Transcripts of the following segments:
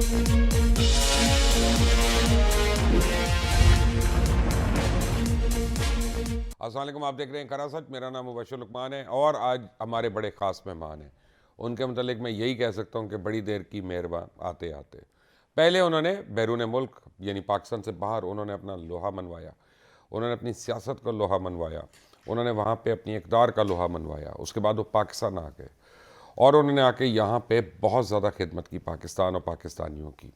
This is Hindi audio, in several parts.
अस्सलाम वालेकुम, आप देख रहे हैं करा सच। मेरा नाम मुबशर लुकमान है और आज हमारे बड़े ख़ास मेहमान हैं। उनके मतलब मैं यही कह सकता हूँ कि बड़ी देर की मेहरबान आते आते पहले उन्होंने बैरून मुल्क यानी पाकिस्तान से बाहर उन्होंने अपना लोहा मनवाया, उन्होंने अपनी सियासत का लोहा मनवाया, उन्होंने वहाँ पे अपनी इक़्तिदार का लोहा मनवाया। उसके बाद वो पाकिस्तान आ गए और उन्होंने आके यहाँ पे बहुत ज़्यादा खिदमत की पाकिस्तान और पाकिस्तानियों की,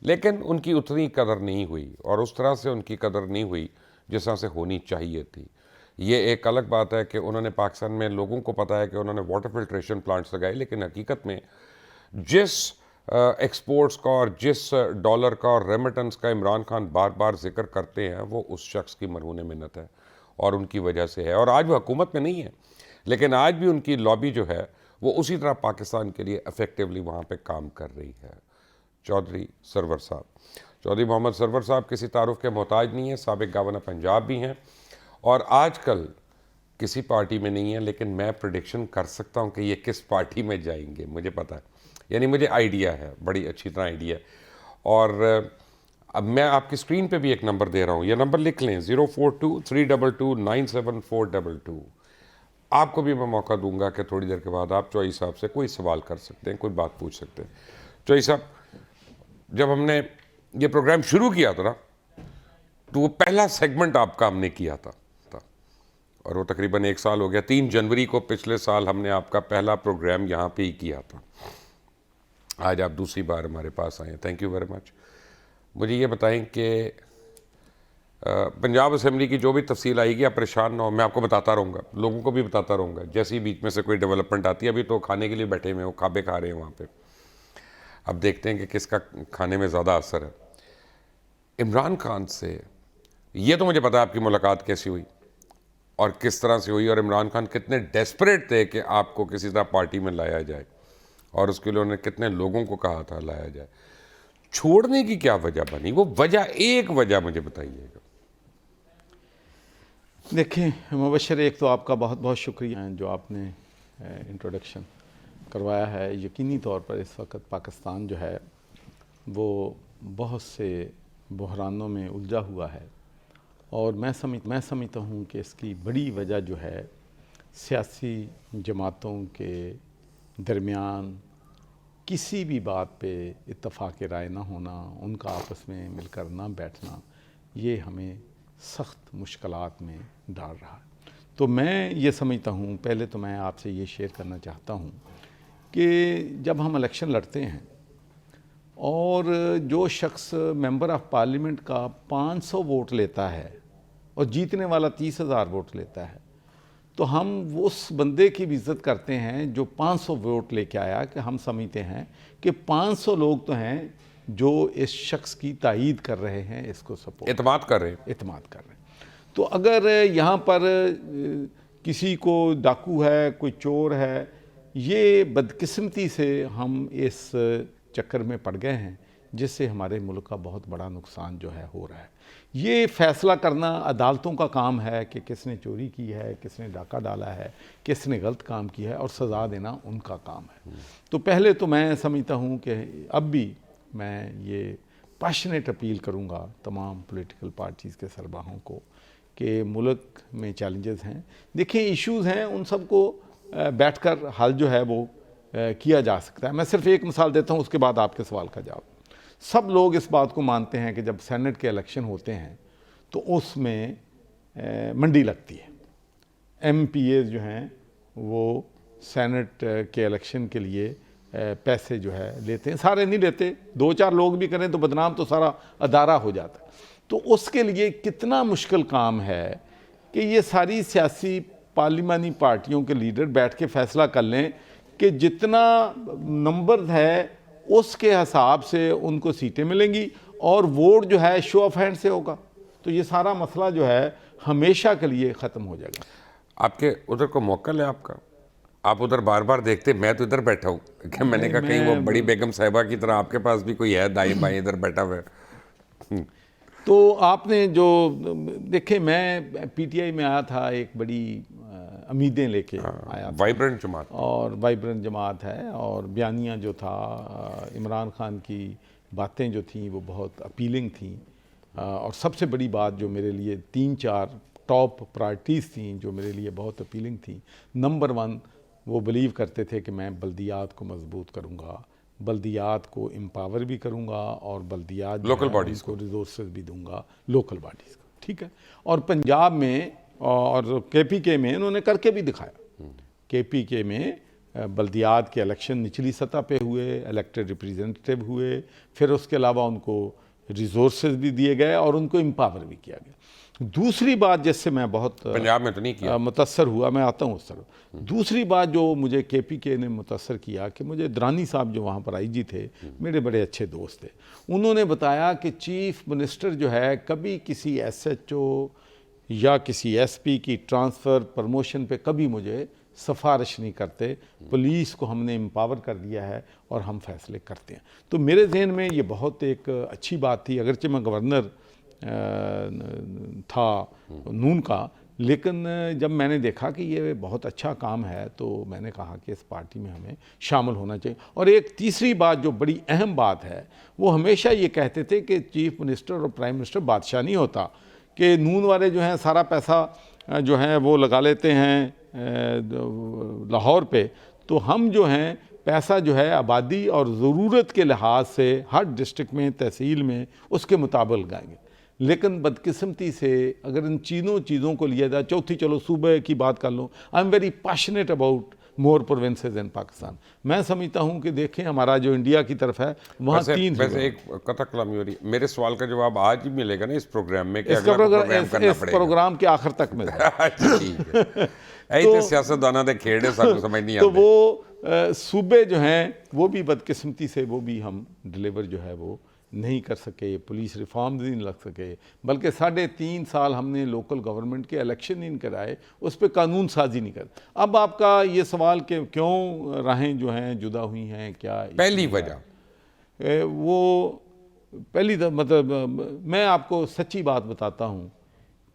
लेकिन उनकी उतनी कदर नहीं हुई और उस तरह से उनकी कदर नहीं हुई जिस तरह से होनी चाहिए थी। ये एक अलग बात है कि उन्होंने पाकिस्तान में लोगों को पता है कि उन्होंने वाटर फिल्ट्रेशन प्लांट्स लगाए, लेकिन हकीकत में जिस एक्सपोर्ट्स का और जिस डॉलर का और रेमिटेंस का इमरान खान बार बार जिक्र करते हैं वो उस शख्स की मरहून मिन्नत है और उनकी वजह से है। और आज वो हुकूमत में नहीं है, लेकिन आज भी उनकी लॉबी जो है वो उसी तरह पाकिस्तान के लिए इफ़ेक्टिवली वहाँ पे काम कर रही है। चौधरी सरवर साहब, चौधरी मोहम्मद सरवर साहब किसी तारुफ के मोहताज नहीं है, साबिक गवर्नर पंजाब भी हैं और आजकल किसी पार्टी में नहीं है, लेकिन मैं प्रेडिक्शन कर सकता हूं कि ये किस पार्टी में जाएंगे। मुझे पता है, यानी मुझे आइडिया है, बड़ी अच्छी तरह आइडिया है। और अब मैं आपकी स्क्रीन पे भी एक नंबर दे रहा हूं, ये नंबर लिख लें 042-322-97422। आपको भी मैं मौका दूंगा कि थोड़ी देर के बाद आप चौधरी साहब से कोई सवाल कर सकते हैं, कोई बात पूछ सकते हैं। चौधरी साहब, जब हमने ये प्रोग्राम शुरू किया था ना, तो वो पहला सेगमेंट आपका हमने किया था और वो तकरीबन 1 साल हो गया। 3 जनवरी को पिछले साल हमने आपका पहला प्रोग्राम यहाँ पे ही किया था। आज आप दूसरी बार हमारे पास आए हैं, थैंक यू वेरी मच। मुझे ये बताएं कि पंजाब असेंबली की जो भी तफसील आएगी आप परेशान ना हो, मैं आपको बताता रहूँगा, लोगों को भी बताता रहूँगा जैसे ही बीच में से कोई डेवलपमेंट आती है। अभी तो खाने के लिए बैठे हुए हैं, वो खाबे खा रहे हैं वहाँ पर। अब देखते हैं कि किसका खाने में ज़्यादा असर है। इमरान खान से ये तो मुझे पता है आपकी मुलाकात कैसी हुई और किस तरह से हुई, और इमरान खान कितने डेस्परेट थे कि आपको किसी तरह पार्टी में लाया जाए, और उसके लिए उन्होंने कितने लोगों को कहा था लाया जाए। छोड़ने की क्या वजह बनी, वो वजह, एक वजह मुझे बताइएगा। देखिए मुबशर, एक तो आपका बहुत बहुत शुक्रिया जो आपने इंट्रोडक्शन करवाया है। यकीनी तौर पर इस वक्त पाकिस्तान जो है वो बहुत से बहरानों में उलझा हुआ है और मैं समझता हूँ कि इसकी बड़ी वजह जो है सियासी जमातों के दरमियान किसी भी बात पे इत्तफाक राय ना होना, उनका आपस में मिलकर ना बैठना, ये हमें सख्त मुश्किलात में डाल रहा है। तो मैं ये समझता हूँ, पहले तो मैं आपसे ये शेयर करना चाहता हूँ कि जब हम इलेक्शन लड़ते हैं और जो शख्स मेंबर ऑफ़ पार्लियामेंट का 500 वोट लेता है और जीतने वाला 30,000 वोट लेता है, तो हम उस बंदे की भी इज़्ज़त करते हैं जो 500 वोट लेके आया, कि हम समझते हैं कि 500 लोग तो हैं जो इस शख्स की तायीद कर रहे हैं, इसको सपोर्ट एतमाद कर रहे हैं। तो अगर यहाँ पर किसी को डाकू है, कोई चोर है, ये बदकिस्मती से हम इस चक्कर में पड़ गए हैं जिससे हमारे मुल्क का बहुत बड़ा नुकसान जो है हो रहा है। ये फ़ैसला करना अदालतों का काम है कि किसने चोरी की है, किसने डाका डाला है, किसने गलत काम किया है, और सज़ा देना उनका काम है। तो पहले तो मैं समझता हूँ कि अब भी मैं ये पैशनेट अपील करूँगा तमाम पॉलिटिकल पार्टीज़ के सरबराहों को कि मुल्क में चैलेंजेस हैं, देखिए इश्यूज़ हैं, उन सब को बैठकर हल जो है वो किया जा सकता है। मैं सिर्फ एक मिसाल देता हूँ, उसके बाद आपके सवाल का जवाब। सब लोग इस बात को मानते हैं कि जब सेनेट के इलेक्शन होते हैं तो उसमें मंडी लगती है। MPAs जो हैं वो सेनेट के इलेक्शन के लिए पैसे जो है लेते हैं, सारे नहीं लेते, 2-4 लोग भी करें तो बदनाम तो सारा अदारा हो जाता है। तो उसके लिए कितना मुश्किल काम है कि ये सारी सियासी पार्लिमानी पार्टियों के लीडर बैठ के फैसला कर लें कि जितना नंबर है उसके हिसाब से उनको सीटें मिलेंगी और वोट जो है शो ऑफ हैंड से होगा, तो ये सारा मसला जो है हमेशा के लिए ख़त्म हो जाएगा। आपके उधर को मौका है आपका, आप उधर बार बार देखते, मैं तो इधर बैठा हूँ कि मैंने कहा कहीं वो बड़ी बेगम साहिबा की तरह आपके पास भी कोई है दाएं बाएं इधर बैठा हुआ है। तो आपने जो देखे, मैं PTI में आया था, एक बड़ी उम्मीदें लेके आया था, वाइब्रेंट जमात, और वाइब्रेंट जमात है, और बयानिया जो था इमरान खान की बातें जो थीं वो बहुत अपीलिंग थीं। और सबसे बड़ी बात जो मेरे लिए 3-4 टॉप प्रायोरिटीज़ थीं जो मेरे लिए बहुत अपीलिंग थी। नंबर 1, वो बिलीव करते थे कि मैं बल्दियात को मजबूत करूँगा, बल्दियात को एम्पावर भी करूँगा और बल्दियात लोकल बॉडीज़ को रिसोर्सेज भी दूंगा, लोकल बॉडीज़ को, ठीक है। और पंजाब में और KPK में इन्होंने करके भी दिखाया। KPK में बल्दियात के इलेक्शन निचली सतह पे हुए, इलेक्टेड रिप्रेजेंटेटिव हुए, फिर उसके अलावा उनको रिसोर्सेज भी दिए गए और उनको एम्पावर भी किया गया। दूसरी बात जिससे मैं बहुत पंजाब में तो नहीं किया, मुतसर हुआ, मैं आता हूँ उस तरफ। दूसरी बात जो मुझे KPK ने मुतसर किया कि मुझे दरानी साहब जो वहाँ पर IG थे, मेरे बड़े अच्छे दोस्त थे, उन्होंने बताया कि चीफ मिनिस्टर जो है कभी किसी SHO या किसी SP की ट्रांसफ़र प्रमोशन पे कभी मुझे सिफारिश नहीं करते, पुलिस को हमने एम्पावर कर दिया है और हम फैसले करते हैं। तो मेरे जहन में ये बहुत एक अच्छी बात थी, अगरचे मैं गवर्नर था नून का, लेकिन जब मैंने देखा कि ये बहुत अच्छा काम है तो मैंने कहा कि इस पार्टी में हमें शामिल होना चाहिए। और एक तीसरी बात जो बड़ी अहम बात है, वो हमेशा ये कहते थे कि चीफ मिनिस्टर और प्राइम मिनिस्टर बादशाह नहीं होता, कि नून वाले जो हैं सारा पैसा जो है वो लगा लेते हैं लाहौर पे, तो हम जो हैं पैसा जो है आबादी और ज़रूरत के लिहाज से हर डिस्ट्रिक्ट में, तहसील में उसके मुताबिक लगाएंगे। लेकिन बदकिस्मती से अगर इन तीनों चीज़ों को लिया जाए, चौथी चलो सूबे की बात कर लो, I am very passionate about more provinces in Pakistan. मैं समझता हूँ कि देखें हमारा जो इंडिया की तरफ है वहाँ तीन वैसे एक कथा कलामी हो रही है। मेरे सवाल का जवाब आज ही मिलेगा ना इस प्रोग्राम में, कि इसका अगला प्रोग्राम करना इस पड़ेगा प्रोग्राम के आखिर तक में ठीक है। ऐसे सियासतदाना दे खेड़े सब समझ नहीं तो आते। वो सूबे जो हैं वो भी बदकिस्मती से वो भी हम डिलीवर जो है वो नहीं कर सके, पुलिस रिफॉर्म नहीं लग सके, बल्कि 3.5 साल हमने लोकल गवर्नमेंट के इलेक्शन नहीं कराए, उस पर कानून साजी नहीं कर। अब आपका ये सवाल कि क्यों राहें जो हैं जुदा हुई हैं, क्या पहली वजह वो पहली मतलब मैं आपको सच्ची बात बताता हूँ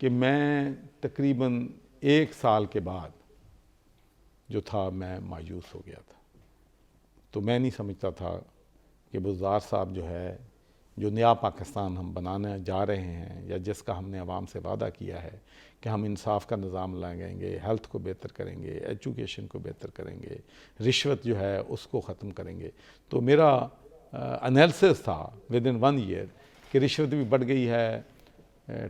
कि मैं तकरीबन 1 साल के बाद जो था मैं मायूस हो गया था। तो मैं नहीं समझता था कि बुज़दार साहब जो है, जो नया पाकिस्तान हम बनाने जा रहे हैं या जिसका हमने आवाम से वादा किया है कि हम इंसाफ का निज़ाम लाएंगे, हेल्थ को बेहतर करेंगे, एजुकेशन को बेहतर करेंगे, रिश्वत जो है उसको ख़त्म करेंगे। तो मेरा एनालिसिस था विदिन 1 ईयर कि रिश्वत भी बढ़ गई है,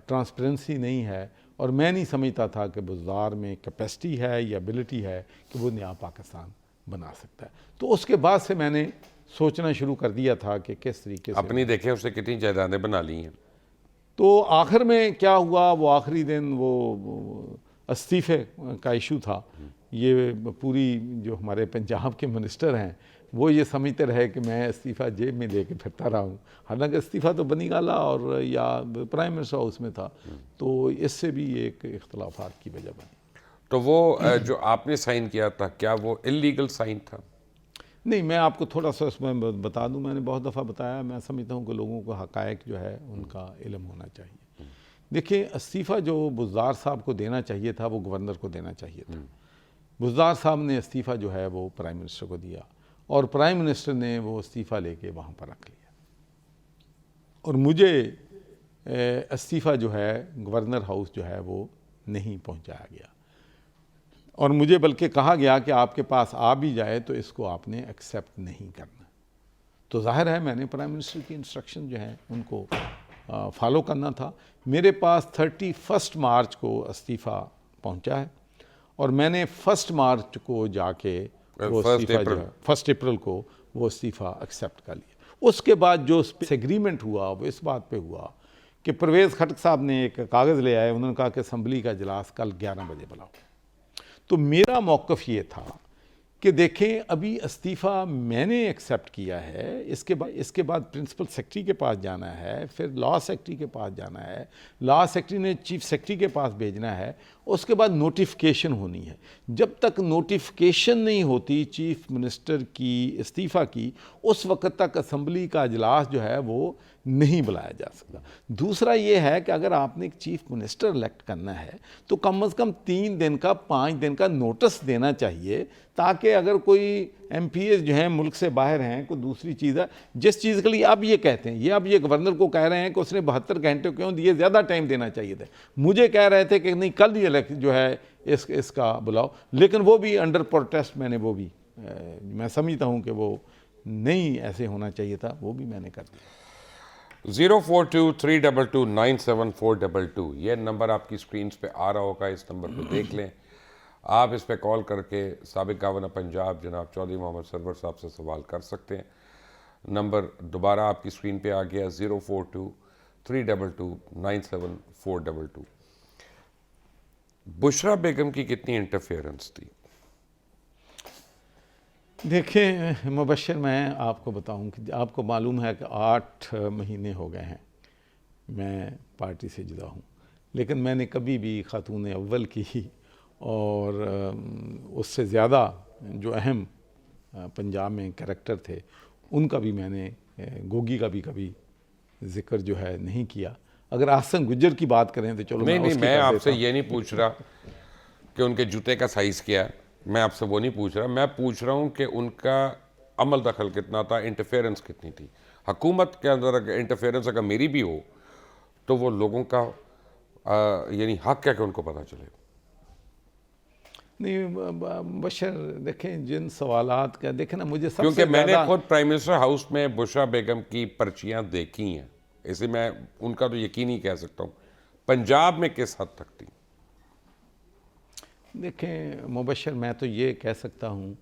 ट्रांसपेरेंसी नहीं है, और मैं नहीं समझता था कि बुज़दार में कैपेसिटी है या एबिलिटी है कि वो नया पाकिस्तान बना सकता है। तो उसके बाद से मैंने सोचना शुरू कर दिया था कि किस तरीके से अपनी देखें उससे कितनी जायदादें बना ली हैं। तो आखिर में क्या हुआ, वो आखिरी दिन वो इस्तीफ़े का इशू था। ये पूरी जो हमारे पंजाब के मिनिस्टर हैं वो ये समझते रहे कि मैं इस्तीफ़ा जेब में लेके फिरता रहा हूँ, हालांकि इस्तीफ़ा तो बनी गाला और या प्राइम मिनिस्टर हाउस में था। तो इससे भी एक इख्तलाफात की वजह बनी। तो वो जो आपने साइन किया था, क्या वो इलीगल साइन था? नहीं, मैं आपको थोड़ा सा उसमें बता दूं, मैंने बहुत दफ़ा बताया, मैं समझता हूं कि लोगों को हक़ाइक़ जो है उनका इल्म होना चाहिए। देखिए, इस्तीफ़ा जो बुज़दार साहब को देना चाहिए था वो गवर्नर को देना चाहिए था। बुज़दार साहब ने इस्तीफ़ा जो है वो प्राइम मिनिस्टर को दिया और प्राइम मिनिस्टर ने वो इस्तीफ़ा लेके वहाँ पर रख लिया, और मुझे इस्तीफ़ा जो है गवर्नर हाउस जो है वो नहीं पहुँचाया गया, और मुझे बल्कि कहा गया कि आपके पास आ भी जाए तो इसको आपने एक्सेप्ट नहीं करना। तो जाहिर है मैंने प्राइम मिनिस्टर की इंस्ट्रक्शन जो है उनको फॉलो करना था। मेरे पास 31 मार्च को इस्तीफ़ा पहुंचा है और मैंने 1 मार्च को जाके वो इस्तीफ़ा जो है 1 अप्रैल को वो इस्तीफ़ा एक्सेप्ट कर लिया। उसके बाद जो एग्रीमेंट हुआ वो इस बात पे हुआ कि परवेज़ खटक साहब ने एक कागज़ ले आए, उन्होंने कहा कि असम्बली का इजलास कल 11 बजे बुलाओ। तो मेरा मौक़िफ़ ये था कि देखें, अभी इस्तीफ़ा मैंने एक्सेप्ट किया है, इसके बाद प्रिंसिपल सेक्रेटरी के पास जाना है, फिर लॉ सेक्रेटरी के पास जाना है, लॉ सेक्रेटरी ने चीफ सेक्रेटरी के पास भेजना है, उसके बाद नोटिफिकेशन होनी है। जब तक नोटिफिकेशन नहीं होती चीफ मिनिस्टर की इस्तीफ़ा की, उस वक्त तक असम्बली का इजलास जो है वो नहीं बुलाया जा सकता। दूसरा ये है कि अगर आपने एक चीफ मिनिस्टर इलेक्ट करना है तो कम से कम 3 दिन का 5 दिन का नोटिस देना चाहिए, ताकि अगर कोई MPs जो हैं मुल्क से बाहर हैं, कोई दूसरी चीज़ है। जिस चीज़ के लिए अब ये कहते हैं, ये अब ये गवर्नर को कह रहे हैं कि उसने 72 घंटे क्यों दिए, ज़्यादा टाइम देना चाहिए था। मुझे कह रहे थे कि नहीं कल ही जो है इसका बुलाओ, लेकिन वो भी अंडर प्रोटेस्ट मैंने वो भी मैं समझता हूँ कि वो नहीं ऐसे होना चाहिए था, वो भी मैंने कर दिया। 04232297422 ये नंबर आपकी स्क्रीन पे आ रहा होगा, इस नंबर को देख लें। आप इस पे कॉल करके साबिक गवर्नर पंजाब जनाब चौधरी मोहम्मद सरवर साहब से सवाल कर सकते हैं। नंबर दोबारा आपकी स्क्रीन पे आ गया 04232297422। बुशरा बेगम की कितनी इंटरफेरेंस थी? देखिए मुबशर, मैं आपको बताऊं कि आपको मालूम है कि 8 महीने हो गए हैं मैं पार्टी से जुदा हूं, लेकिन मैंने कभी भी खातून अव्वल की और उससे ज़्यादा जो अहम पंजाब में कैरेक्टर थे उनका भी मैंने, गोगी का भी कभी जिक्र जो है नहीं किया। अगर आहसन गुज्जर की बात करें तो चलो नहीं, मैं आपसे ये नहीं पूछ रहा कि उनके जूते का साइज़ क्या है, मैं आपसे वो नहीं पूछ रहा। मैं पूछ रहा हूँ कि उनका अमल दखल कितना था, इंटरफेरेंस कितनी थी हुकूमत के अंदर। इंटरफेरेंस अगर मेरी भी हो तो वो लोगों का यानी हक है कि उनको पता चले। नहीं बशर, देखें जिन सवालात का देखें ना, मुझे सबसे क्योंकि मैंने खुद प्राइम मिनिस्टर हाउस में बुशरा बेगम की पर्चियाँ देखी हैं, इसे मैं उनका तो यकीन ही कह सकता हूँ। पंजाब में किस हद तक थी? देखें मुबशर, मैं तो ये कह सकता हूँ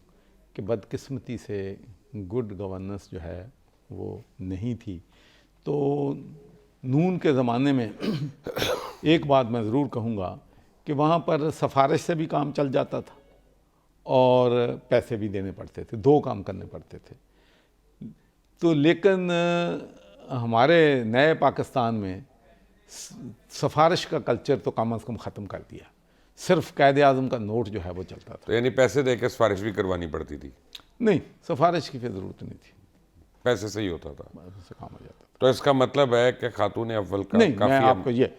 कि बदकिस्मती से गुड गवर्नेंस जो है वो नहीं थी। तो नून के ज़माने में एक बात मैं ज़रूर कहूँगा कि वहाँ पर सफारिश से भी काम चल जाता था और पैसे भी देने पड़ते थे, 2 काम करने पड़ते थे। तो लेकिन हमारे नए पाकिस्तान में सफारिश का कल्चर तो कम से कम ख़त्म कर दिया, सिर्फ कायदे आज़म का नोट जो है वो चलता था। तो यानी पैसे दे के सिफारिश भी करवानी पड़ती थी? नहीं, सिफारिश की फिर ज़रूरत नहीं थी, पैसे से ही होता था, से काम हो जाता। तो इसका मतलब है कि खातून अव्वल का नहीं, काफी मैं आपको ये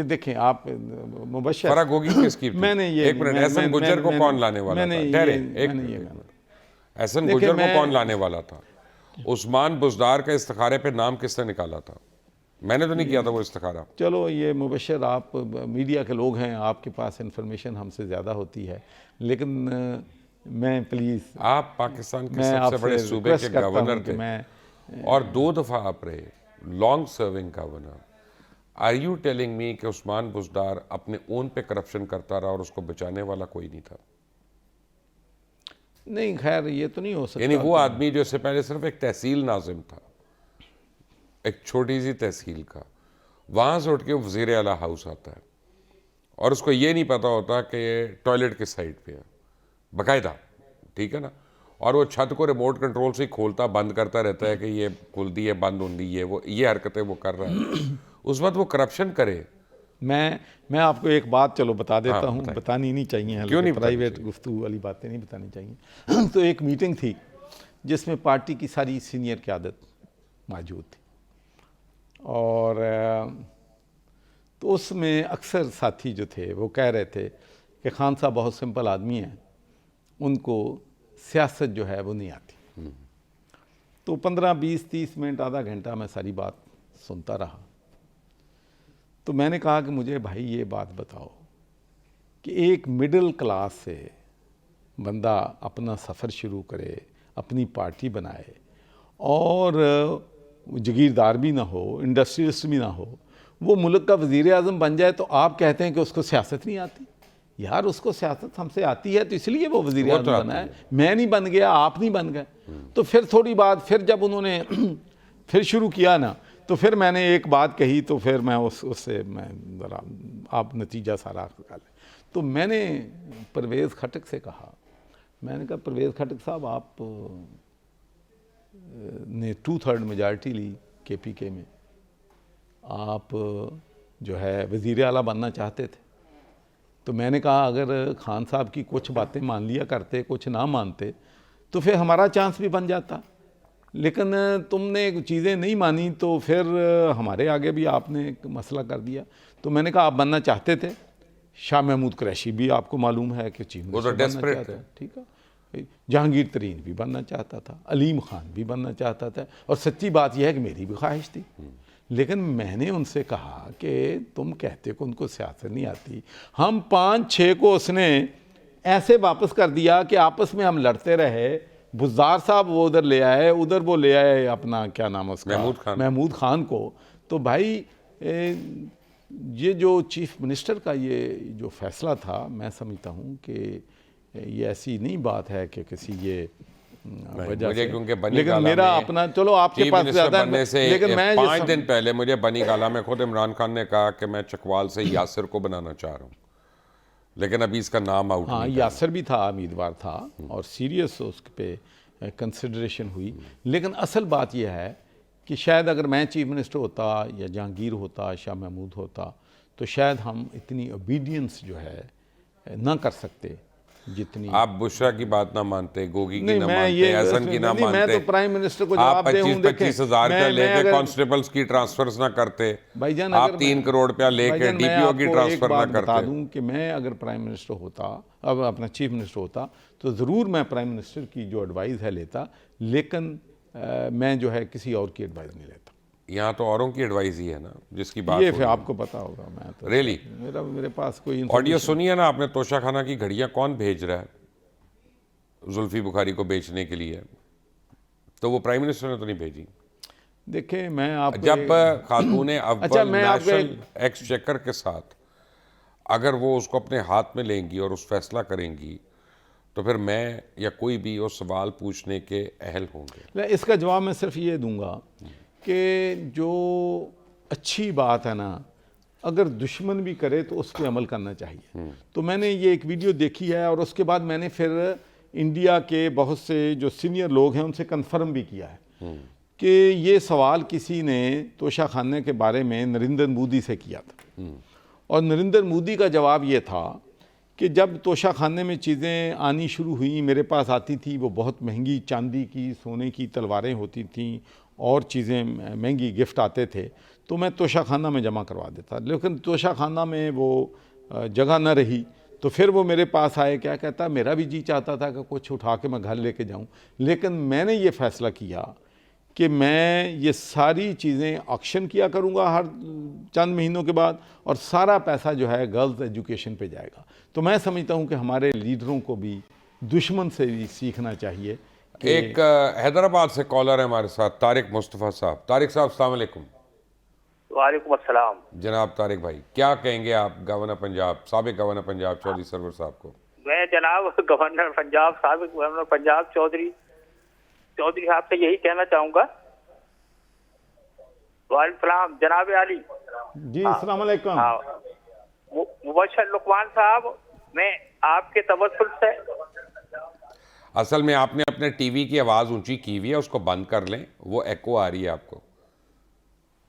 देखें, आप मुबशर फराग होगी किसकी थी? मैंने ये एक मिनट, एहसन गुज्जर को कौन लाने वाला था? ठहरे एक मिनट, एहसन गुज्जर को कौन लाने वाला था? उस्मान बुजदार का इस्तिखारे पे नाम किसने निकाला था? मैंने तो नहीं किया था वो इस्तिखारा। चलो ये मुबशर, आप मीडिया के लोग हैं, आपके पास इंफॉर्मेशन हमसे ज़्यादा होती है, लेकिन मैं प्लीज़, आप पाकिस्तान के सबसे बड़े सूबे के गवर्नर थे और 2 दफ़ा आप रहे long serving governor. Are you telling me कि उस्मान बुजदार अपने ओन पे करप्शन करता रहा और उसको बचाने वाला कोई नहीं था? नहीं, खैर ये तो नहीं हो सकता। यानी वो आदमी जो इससे पहले सिर्फ एक तहसील नाजिम था, एक छोटी सी तहसील का, वहाँ से उठ के वज़ीर आला हाउस आता है और उसको ये नहीं पता होता कि ये टॉयलेट किस साइड पे है बाकायदा, ठीक है ना, और वो छत को रिमोट कंट्रोल से खोलता बंद करता रहता है कि ये खुलती है बंद होती है, वो ये हरकतें वो कर रहा है। उस वक्त वो करप्शन करे। मैं आपको एक बात चलो बता देता हूँ, बतानी नहीं चाहिए, क्यों नहीं? प्राइवेट गुफ्तगू वाली बातें नहीं बतानी चाहिए। तो एक मीटिंग थी जिसमें पार्टी की सारी सीनियर क़यादत मौजूद थी और तो उसमें अक्सर साथी जो थे वो कह रहे थे कि खान साहब बहुत सिंपल आदमी हैं, उनको सियासत जो है वो नहीं आती। तो 15, 20, 30 मिनट, आधा घंटा मैं सारी बात सुनता रहा। तो मैंने कहा कि मुझे भाई ये बात बताओ कि एक मिडिल क्लास से बंदा अपना सफ़र शुरू करे, अपनी पार्टी बनाए और जगीरदार भी ना हो, इंडस्ट्रियलिस्ट भी ना हो, वो मुल्क का वज़ीर आज़म बन जाए, तो आप कहते हैं कि उसको सियासत नहीं आती। यार उसको सियासत हमसे आती है, तो इसलिए वो वज़ीर आज़म बना है। मैं नहीं बन गया, आप नहीं बन गए। तो फिर थोड़ी बात, फिर जब उन्होंने फिर शुरू किया ना, तो फिर मैंने एक बात कही, तो फिर मैं उससे मैं ज़रा आप नतीजा सारा निकालें। तो मैंने परवेज़ खटक से कहा, मैंने कहा परवेज़ खटक साहब, आप ने 2/3 मेजॉरिटी ली KPK में, आप जो है वज़ीर आला बनना चाहते थे। तो मैंने कहा अगर खान साहब की कुछ बातें मान लिया करते, कुछ ना मानते, तो फिर हमारा चांस भी बन जाता, लेकिन तुमने चीज़ें नहीं मानी तो फिर हमारे आगे भी आपने एक मसला कर दिया। तो मैंने कहा आप बनना चाहते थे, शाह महमूद कुरैशी भी आपको मालूम है कि चीफ मिनिस्टर बनना चाहते हैं, ठीक है। जहांगीर तरीन भी बनना चाहता था, अलीम खान भी बनना चाहता था, और सच्ची बात यह है कि मेरी भी ख्वाहिश थी। लेकिन मैंने उनसे कहा कि तुम कहते हो कि उनको सियासत नहीं आती, हम 5-6 को उसने ऐसे वापस कर दिया कि आपस में हम लड़ते रहे। बुज़दार साहब वो उधर ले आए, उधर वो ले आए अपना क्या नाम है उसका, महमूद खान को। तो भाई ये जो चीफ मिनिस्टर का ये जो फैसला था, मैं समझता हूँ कि ये ऐसी नहीं बात है कि किसी ये वजह से, क्योंकि बनी लेकिन मेरा अपना, चलो आपके पास ज़्यादा है, लेकिन मैं 5 दिन पहले मुझे बनी गाला में खुद इमरान खान ने कहा कि मैं चकवाल से यासिर को बनाना चाह रहा हूँ, लेकिन अभी इसका नाम आउट हाँ, नहीं। यासिर भी था, उम्मीदवार था, और सीरियस उस पे कंसिडरेशन हुई। लेकिन असल बात यह है कि शायद अगर मैं चीफ मिनिस्टर होता या जहांगीर होता, शाह महमूद होता, तो शायद हम इतनी ओबीडियंस जो है ना कर सकते जितनी। आप बुशरा की बात ना मानते, गोगी की ना मैं मानते, ये हसन की ना नहीं, मानते, मैं तो प्राइम मिनिस्टर को आप जवाब दे 25-25 हज़ार रुपया लेके कांस्टेबल्स की ट्रांसफर्स ना करते, भाईजान, आप 3 करोड़ रुपया लेके डीपीओ की ट्रांसफर ना बता करते। दूं कि मैं अगर प्राइम मिनिस्टर होता, अब अपना चीफ मिनिस्टर होता, तो ज़रूर मैं प्राइम मिनिस्टर की जो एडवाइस है लेता, लेकिन मैं जो है किसी और की एडवाइस नहीं लेता। यहाँ तो औरों की एडवाइस ही है ना जिसकी बात ये फिर आपको पता होगा, मैं तो रियली मेरे पास कोई ऑडियो सुनिए ना आपने। तोशा खाना की घड़ियाँ कौन भेज रहा है जुल्फी बुखारी को बेचने के लिए? तो वो प्राइम मिनिस्टर ने तो नहीं भेजी। देखिए, मैं आप जब खातून अव्वल नेशनल एक्सचेकर के साथ अगर वो उसको अपने हाथ में लेंगी और उस फैसला करेंगी, तो फिर मैं या कोई भी वो सवाल पूछने के अहल होंगे। इसका जवाब मैं सिर्फ ये दूंगा कि जो अच्छी बात है ना, अगर दुश्मन भी करे तो उस पर अमल करना चाहिए। तो मैंने ये एक वीडियो देखी है, और उसके बाद मैंने फिर इंडिया के बहुत से जो सीनियर लोग हैं उनसे कंफर्म भी किया है कि ये सवाल किसी ने तोशा खाने के बारे में नरेंद्र मोदी से किया था, और नरेंद्र मोदी का जवाब ये था कि जब तोशा खाने में चीज़ें आनी शुरू हुई, मेरे पास आती थी वो बहुत महंगी चांदी की, सोने की तलवारें होती थीं, और चीज़ें महंगी गिफ्ट आते थे, तो मैं तोशा खाना में जमा करवा देता। लेकिन तोशा खाना में वो जगह न रही, तो फिर वो मेरे पास आए, क्या कहता, मेरा भी जी चाहता था कि कुछ उठा के मैं घर लेके जाऊं, लेकिन मैंने ये फ़ैसला किया कि मैं ये सारी चीज़ें ऑक्शन किया करूंगा हर चंद महीनों के बाद, और सारा पैसा जो है गर्ल्स एजुकेशन पे जाएगा। तो मैं समझता हूं कि हमारे लीडरों को भी दुश्मन से भी सीखना चाहिए। एक हैदराबाद से कॉलर है हमारे साथ, तारिक मुस्तफ़ा साहब। तारिक साहब, अस्सलाम वालेकुम। वालेकुम अस्सलाम। जनाब तारिक भाई, क्या कहेंगे आप गवर्नर पंजाब, साबिक गवर्नर पंजाब चौधरी सरवर साहब को? मैं जनाब गवर्नर पंजाब, साबिक गवर्नर पंजाब चौधरी साहब से यही कहना चाहूँगा। वालेकुम सलाम जनाब आली जी, अस्सलाम वालेकुम। मुबशर लुकमान साहब, मैं आपके तवस्सुल से, असल में आपने अपने टीवी की आवाज़ ऊंची की हुई है, उसको बंद कर लें, वो एको आ रही है आपको।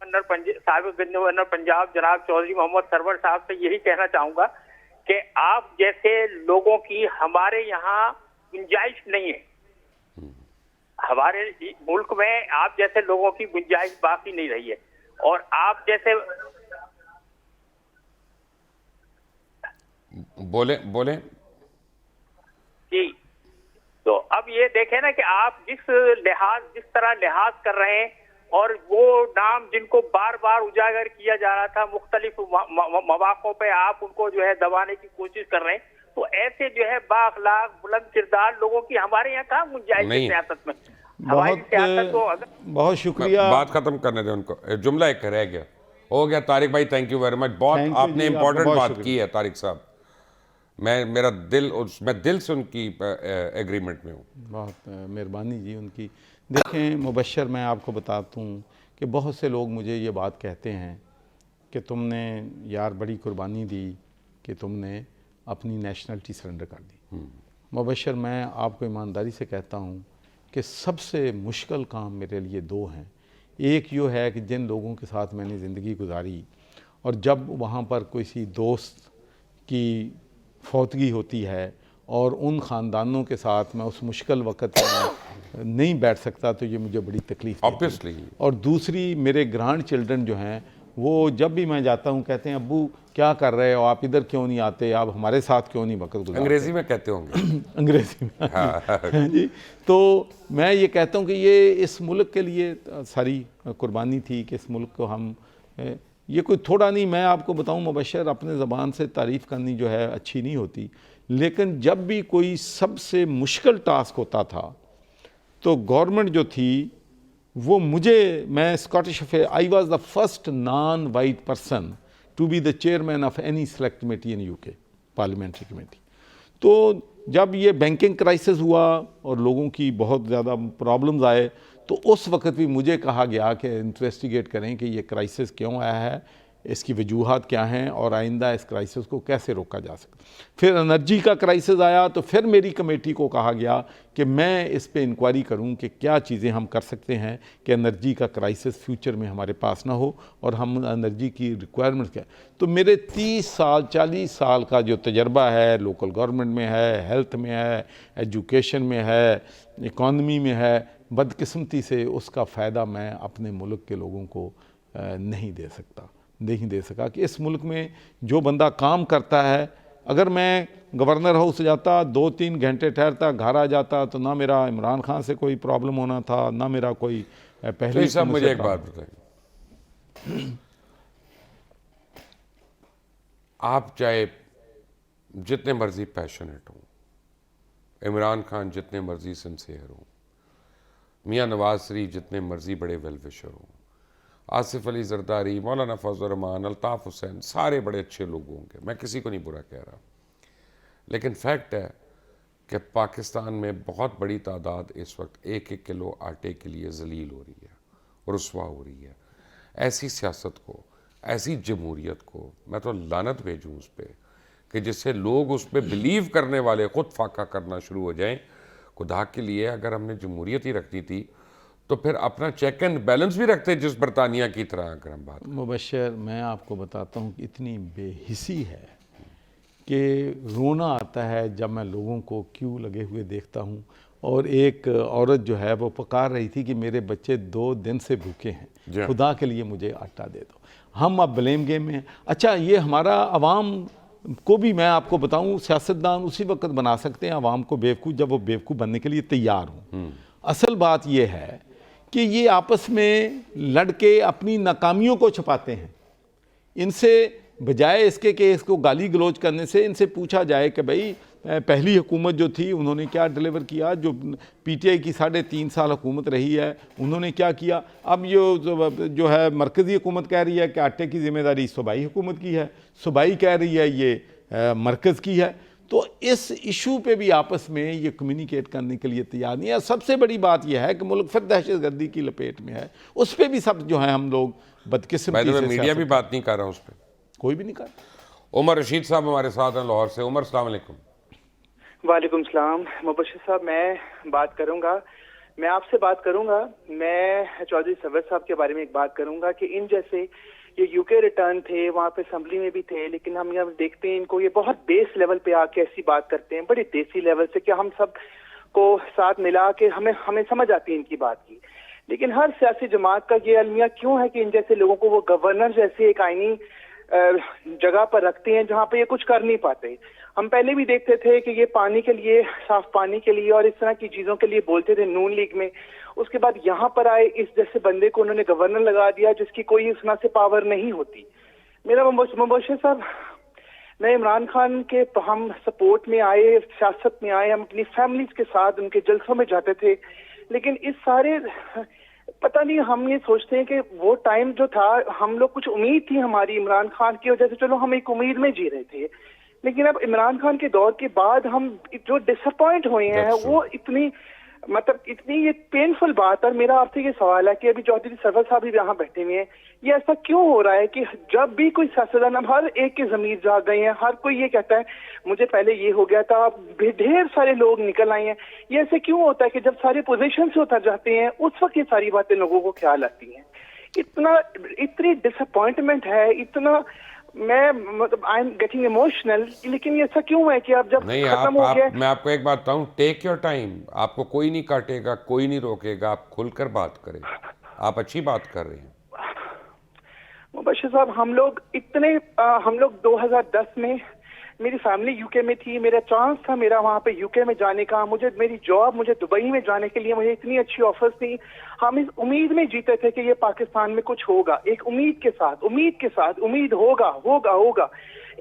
साबिक गवर्नर पंजाब जनाब चौधरी मोहम्मद सरवर साहब से यही कहना चाहूँगा कि आप जैसे लोगों की हमारे यहाँ गुंजाइश नहीं है। हमारे मुल्क में आप जैसे लोगों की गुंजाइश बाकी नहीं रही है, और आप जैसे बोले जी। तो अब ये देखें ना कि आप जिस तरह लिहाज कर रहे हैं, और वो नाम जिनको बार बार उजागर किया जा रहा था मुख्तलिफ मौक़ों पे, आप उनको जो है दबाने की कोशिश कर रहे हैं। तो ऐसे जो है बाअखलाक बुलंद किरदार लोगों की हमारे यहाँ कहाँ गुंजाइश है सियासत में? हमारी सियासत को बहुत शुक्रिया। बात खत्म करने दें उनको, जुमला एक रह गया, हो गया। तारिक भाई, थैंक यू वेरी मच, बहुत आपने इंपॉर्टेंट बात की है तारिक साहब। मैं दिल से उनकी एग्रीमेंट में हूँ। बहुत मेहरबानी जी उनकी। देखें मुबशर, मैं आपको बताता हूँ कि बहुत से लोग मुझे ये बात कहते हैं कि तुमने यार बड़ी कुर्बानी दी कि तुमने अपनी नेशनलिटी सरेंडर कर दी। मुबशर, मैं आपको ईमानदारी से कहता हूँ कि सबसे मुश्किल काम मेरे लिए 2 हैं। एक ये है कि जिन लोगों के साथ मैंने ज़िंदगी गुजारी, और जब वहाँ पर किसी दोस्त की फौतगी होती है और उन ख़ानदानों के साथ मैं उस मुश्किल वक़्त में नहीं बैठ सकता, तो ये मुझे बड़ी तकलीफ़ ऑब्वियसली। और दूसरी, मेरे ग्रैंड चिल्ड्रन जो हैं वो जब भी मैं जाता हूँ कहते हैं अब्बू क्या कर रहे हो, आप इधर क्यों नहीं आते, आप हमारे साथ क्यों नहीं वक्त गुजारते। अंग्रेजी में कहते होंगे। अंग्रेजी में हाँ जी। तो मैं ये कहता हूँ कि ये इस मुल्क के लिए सारी कुर्बानी थी कि इस मुल्क को हम ये कोई थोड़ा नहीं, मैं आपको बताऊँ मुबशर, अपने ज़बान से तारीफ़ करनी जो है अच्छी नहीं होती, लेकिन जब भी कोई सबसे मुश्किल टास्क होता था तो गवर्नमेंट जो थी वो मैं Scottish affair, I was the first non white person to be the chairman of any select committee in UK, parliamentary committee. तो जब ये बैंकिंग क्राइसिस हुआ और लोगों की बहुत ज़्यादा प्रॉब्लम्स आए तो उस वक्त भी मुझे कहा गया कि इन्वेस्टिगेट करें कि ये क्राइसिस क्यों आया है, इसकी वजूहात क्या हैं और आइंदा इस क्राइसिस को कैसे रोका जा सकता। फिर एनर्जी का क्राइसिस आया तो फिर मेरी कमेटी को कहा गया कि मैं इस पे इंक्वायरी करूं कि क्या चीज़ें हम कर सकते हैं कि एनर्जी का क्राइसिस फ्यूचर में हमारे पास ना हो और हम एनर्जी की रिक्वायरमेंट क्या। तो मेरे 30 साल 40 साल का जो तजर्बा है, लोकल गवर्नमेंट में है, हेल्थ में है, एजुकेशन में है, इकॉनमी में है, बदकिस्मती से उसका फ़ायदा मैं अपने मुल्क के लोगों को नहीं दे सका कि इस मुल्क में जो बंदा काम करता है, अगर मैं गवर्नर हाउस जाता 2-3 घंटे ठहरता घर आ जाता तो ना मेरा इमरान खान से कोई प्रॉब्लम होना था, ना मेरा कोई पहले। सब मुझे एक बात बताइए, आप चाहे जितने मर्जी पैशनेट हो, इमरान खान जितने मर्जी सिंसियर हो, मियाँ नवाज शरीफ जितने मर्जी बड़े वेल विशर हो, आसिफ अली जरदारी, मौलाना फजल रहमान, अल्ताफ़ हुसैन, सारे बड़े अच्छे लोग होंगे, मैं किसी को नहीं बुरा कह रहा, लेकिन फैक्ट है कि पाकिस्तान में बहुत बड़ी तादाद इस वक्त 1-1 किलो आटे के लिए जलील हो रही है, रुस्वा हो रही है। ऐसी सियासत को, ऐसी जमहूरियत को मैं तो लानत भेजूँ उस पर कि जिससे लोग उस पर बिलीव करने वाले ख़ुद फाका करना शुरू हो जाएं। खुदा के लिए अगर हमने जमहूरियत ही रखनी थी तो फिर अपना चेक एंड बैलेंस भी रखते जिस बरतानिया की तरह। अगर हम बात मुबशर, मैं आपको बताता हूँ कि इतनी बेहिसी है कि रोना आता है जब मैं लोगों को क्यों लगे हुए देखता हूँ। और एक औरत जो है वो पुकार रही थी कि मेरे बच्चे 2 दिन से भूखे हैं, खुदा के लिए मुझे आटा दे दो। हम अब ब्लेम गेम में हैं। अच्छा, ये हमारा अवाम को भी मैं आपको बताऊँ, सियासतदान उसी वक्त बना सकते हैं अवाम को बेवकूफ़ जब वो बेवकूफ़ बनने के लिए तैयार हों। असल बात ये है कि ये आपस में लड़के अपनी नाकामियों को छुपाते हैं। इनसे बजाय इसके कि इसको गाली गलौज करने से इनसे पूछा जाए कि भाई पहली हुकूमत जो थी उन्होंने क्या डिलीवर किया, जो पीटीआई की 3.5 साल हुकूमत रही है उन्होंने क्या किया। अब जो है मरकज़ी हुकूमत कह रही है कि आटे की ज़िम्मेदारी सूबाई हुकूमत की है, सूबाई कह रही है ये मरकज़ की है। तो इस इशू पे भी आपस में ये कम्युनिकेट करने के लिए तैयार नहीं है। सबसे बड़ी बात यह है कि मुल्क फिर दहशतगर्दी की लपेट में है, उस पर भी सब जो है हम लोग बदकिस्मती से मीडिया भी बात नहीं कर रहा उस पर, कोई भी नहीं कर। उमर रशीद साहब हमारे साथ हैं लाहौर से। उमर, अस्सलाम वालेकुम। वालेकुम सलाम। मुबशिर साहब, मैं बात करूंगा, मैं आपसे बात करूंगा, मैं चौधरी सरवर साहब के बारे में एक बात करूंगा कि इन जैसे ये यूके रिटर्न थे, वहाँ पे असम्बली में भी थे, लेकिन हम यहाँ देखते हैं इनको ये बहुत बेस लेवल पे आके ऐसी बात करते हैं, बड़ी देसी लेवल से, कि हम सब को साथ मिला के हमें समझ आती है इनकी बात की। लेकिन हर सियासी जमात का ये अलमिया क्यों है कि इन जैसे लोगों को वो गवर्नर जैसे एक आईनी जगह पर रखते हैं जहाँ पे ये कुछ कर नहीं पाते। हम पहले भी देखते थे कि ये पानी के लिए, साफ पानी के लिए और इस तरह की चीजों के लिए बोलते थे नून लीग में। उसके बाद यहाँ पर आए इस जैसे बंदे को उन्होंने गवर्नर लगा दिया जिसकी कोई इस तरह से पावर नहीं होती। मेरा मुबशिर साहब, मैं इमरान खान के हम सपोर्ट में आए, सियासत में आए, हम अपनी फैमिलीज के साथ उनके जलसों में जाते थे, लेकिन इस सारे पता नहीं हम ये सोचते हैं कि वो टाइम जो था, हम लोग कुछ उम्मीद थी हमारी इमरान खान की वजह से, चलो हम एक उम्मीद में जी रहे थे, लेकिन अब इमरान खान के दौर के बाद हम जो डिसअपॉइंट हुए हैं वो इतनी ये पेनफुल बात। और मेरा आपसे ये सवाल है कि अभी चौधरी सरवर साहब भी यहाँ बैठे हुए हैं, ये ऐसा क्यों हो रहा है कि जब भी कोई सियासतदान, अब हर एक के ज़मीर जाग गए हैं, हर कोई ये कहता है मुझे पहले ये हो गया था, ढेर सारे लोग निकल आए हैं। ये ऐसे क्यों होता है कि जब सारे पोजीशन से उतर जाते हैं उस वक्त ये सारी बातें लोगों को ख्याल आती हैं? इतनी डिसअपॉइंटमेंट है, इतना मैं मतलब आई एम गेटिंग इमोशनल। लेकिन ये ऐसा क्यों है कि अब जब खत्म हो गया, मैं आपको एक बात बताऊं, टेक योर टाइम, आपको कोई नहीं काटेगा, कोई नहीं रोकेगा, आप खुलकर बात करें, आप अच्छी बात कर रहे हैं। मुबश्शिर साहब, हम लोग 2010 में मेरी फैमिली यूके में थी। मेरा चांस था मेरा वहाँ पे यूके में जाने का। मुझे दुबई में जाने के लिए मुझे इतनी अच्छी ऑफर्स थी। हम इस उम्मीद में जीते थे कि ये पाकिस्तान में कुछ होगा, एक उम्मीद के साथ उम्मीद होगा।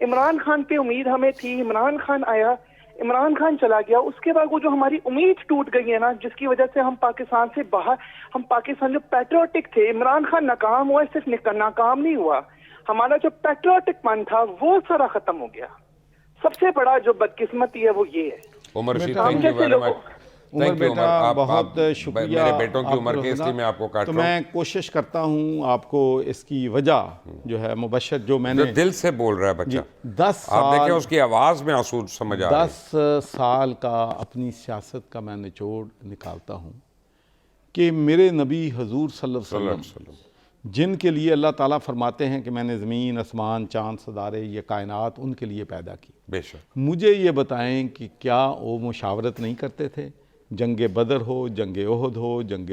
इमरान खान पे उम्मीद हमें थी। इमरान खान आया, इमरान खान चला गया। उसके बाद वो जो हमारी उम्मीद टूट गई है ना, जिसकी वजह से हम पाकिस्तान जो पैट्रियोटिक थे, इमरान खान नाकाम हुआ, सिर्फ नाकाम नहीं हुआ, हमारा जो पैट्रियोटिक मन था वो सारा खत्म हो गया। सबसे बड़ा जो बदकिस्मती है वो ये है। उमर शीख, हम थैंक यू जैसे वेरी लोगों मच। उमर थैंक यू बेटा, उमर। बहुत शुक्रिया। मेरे बेटों की उम्र आपको के इसलिए सुना। मैं आपको काट तो रहा हूँ। मैं कोशिश करता हूँ आपको इसकी वजह जो है मुबश्शिर, जो मैंने जो दिल से बोल रहा है बच्चा, 10 आप देखें साल उसकी आवाज़ में आंसू समझ आ रहे हैं। 10 साल का अपनी सियासत का मैं निचोड़ निकालता हूँ कि मेरे नबी हजूर सल्लल्लाहु अलैहि वसल्लम, जिनके लिए अल्लाह ताला फरमाते हैं कि मैंने ज़मीन, आसमान, चाँद, सितारे, ये कायनात उनके लिए पैदा की। बेशक। मुझे ये बताएं कि क्या वो मुशावरत नहीं करते थे? जंग बदर हो, जंग ओहद हो, जंग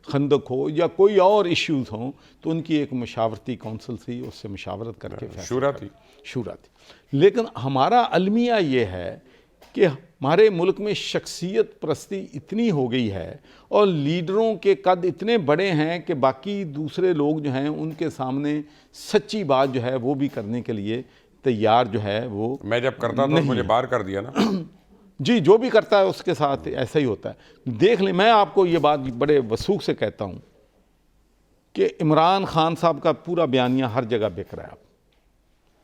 खंदक हो, या कोई और इश्यूज़ हों, तो उनकी एक मुशावरती कौंसल थी, उससे मुशावरत करके शूरा थी। शूरा थी। लेकिन हमारा अलमिया ये है कि हमारे मुल्क में शख्सियत परस्ती इतनी हो गई है और लीडरों के कद इतने बड़े हैं कि बाकी दूसरे लोग जो हैं उनके सामने सच्ची बात जो है वो भी करने के लिए तैयार जो है वो मैं जब करता था तो मुझे बाहर कर दिया ना। जी, जो भी करता है उसके साथ ऐसा ही होता है। देख लें, मैं आपको ये बात बड़े वसूख से कहता हूँ कि इमरान खान साहब का पूरा बयानिया हर जगह बिक रहा है।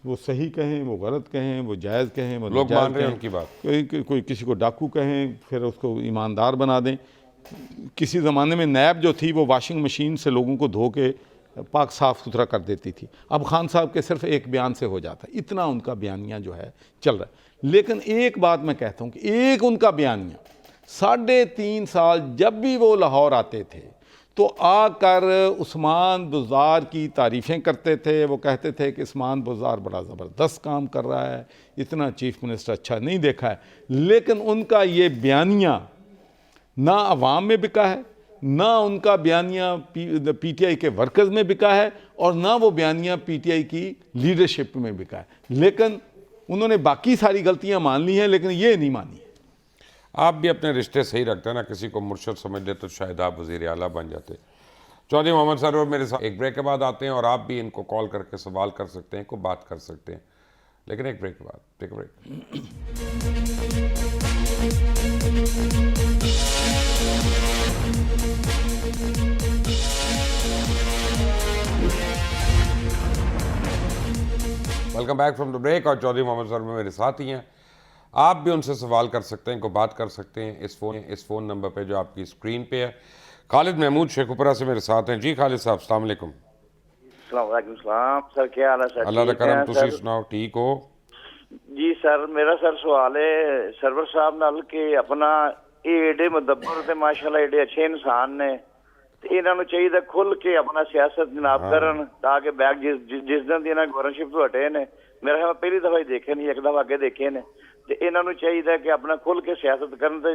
वो सही कहें, वो गलत कहें, वो जायज़ कहें, वो लोग नाजायज़ मान रहे हैं कहें। उनकी बात। कोई किसी को डाकू कहें, फिर उसको ईमानदार बना दें। किसी ज़माने में नैब जो थी वो वॉशिंग मशीन से लोगों को धो के पाक साफ़ सुथरा कर देती थी। अब खान साहब के सिर्फ एक बयान से हो जाता है। इतना उनका बयानिया जो है चल रहा है। लेकिन एक बात मैं कहता हूँ कि एक उनका बयानिया 3.5 साल जब भी वो लाहौर आते थे तो आकर उस्मान बुज़दार की तारीफ़ें करते थे। वो कहते थे कि उस्मान बुज़दार बड़ा ज़बरदस्त काम कर रहा है, इतना चीफ मिनिस्टर अच्छा नहीं देखा है। लेकिन उनका ये बयानिया ना अवाम में बिका है, ना उनका बयानिया पीटीआई के वर्कर्स में बिका है, और ना वो बयानिया पीटीआई की लीडरशिप में बिका है। लेकिन उन्होंने बाकी सारी गलतियां मान ली हैं, लेकिन ये नहीं मानी है। आप भी अपने रिश्ते सही रखते हैं ना, किसी को मुर्शद समझ ले तो शायद आप वज़ीर आला बन जाते। चौधरी मोहम्मद सरवर मेरे साथ एक ब्रेक के बाद आते हैं और आप भी इनको कॉल करके सवाल कर सकते हैं, को बात कर सकते हैं, लेकिन एक ब्रेक के बाद। Take break. Welcome back from the break. और चौधरी मोहम्मद सरवर मेरे साथ ही हैं। आप भी उनसे सवाल कर सकते हैं, को बात कर सकते हैं इस फ़ोन नंबर पे जो आपकी स्क्रीन पे है। खालिद महमूद शेखुपुरा से मेरे साथ हैं। जी खालिद साहब, अस्सलाम वालेकुम। सलाम सर, क्या हाल है सर? अल्लाह दा ठीक करम, है तुसी सर? सुनाओ, ठीक हो? जी सर, मेरा सर सवाल है सरवर साहब नाल कि अपना ਇਹ ਏਡੇ ਮੁਦੱਬਰ ਤੇ ਮਾਸ਼ਾਅੱਲਾ ਏਡੇ ਅੱਛੇ ਇਨਸਾਨ ਨੇ, ਤੇ ਇਹਨਾਂ ਨੂੰ ਚਾਹੀਦਾ ਖੁੱਲ ਕੇ ਆਪਣਾ ਸਿਆਸਤ ਜਨਾਬ ਕਰਨ, ਤਾਂ ਕਿ ਬੈਗ ਜਿਸ ਦਿਨ ਦੀ ਇਹਨਾਂ ਗਵਰਨਰਸ਼ਿਪ ਤੋਂ ਹਟੇ ਨੇ, ਮੇਰਾ ਖਿਆਲ ਪਹਿਲੀ ਦਫਾ ਹੀ ਦੇਖੇ ਨਹੀਂ, ਇੱਕ ਦਫਾ ਅੱਗੇ ਦੇਖੇ ਨੇ, ਤੇ ਇਹਨਾਂ ਨੂੰ ਚਾਹੀਦਾ ਕਿ ਆਪਣਾ ਖੁੱਲ ਕੇ ਸਿਆਸਤ ਕਰਨ ਤੇ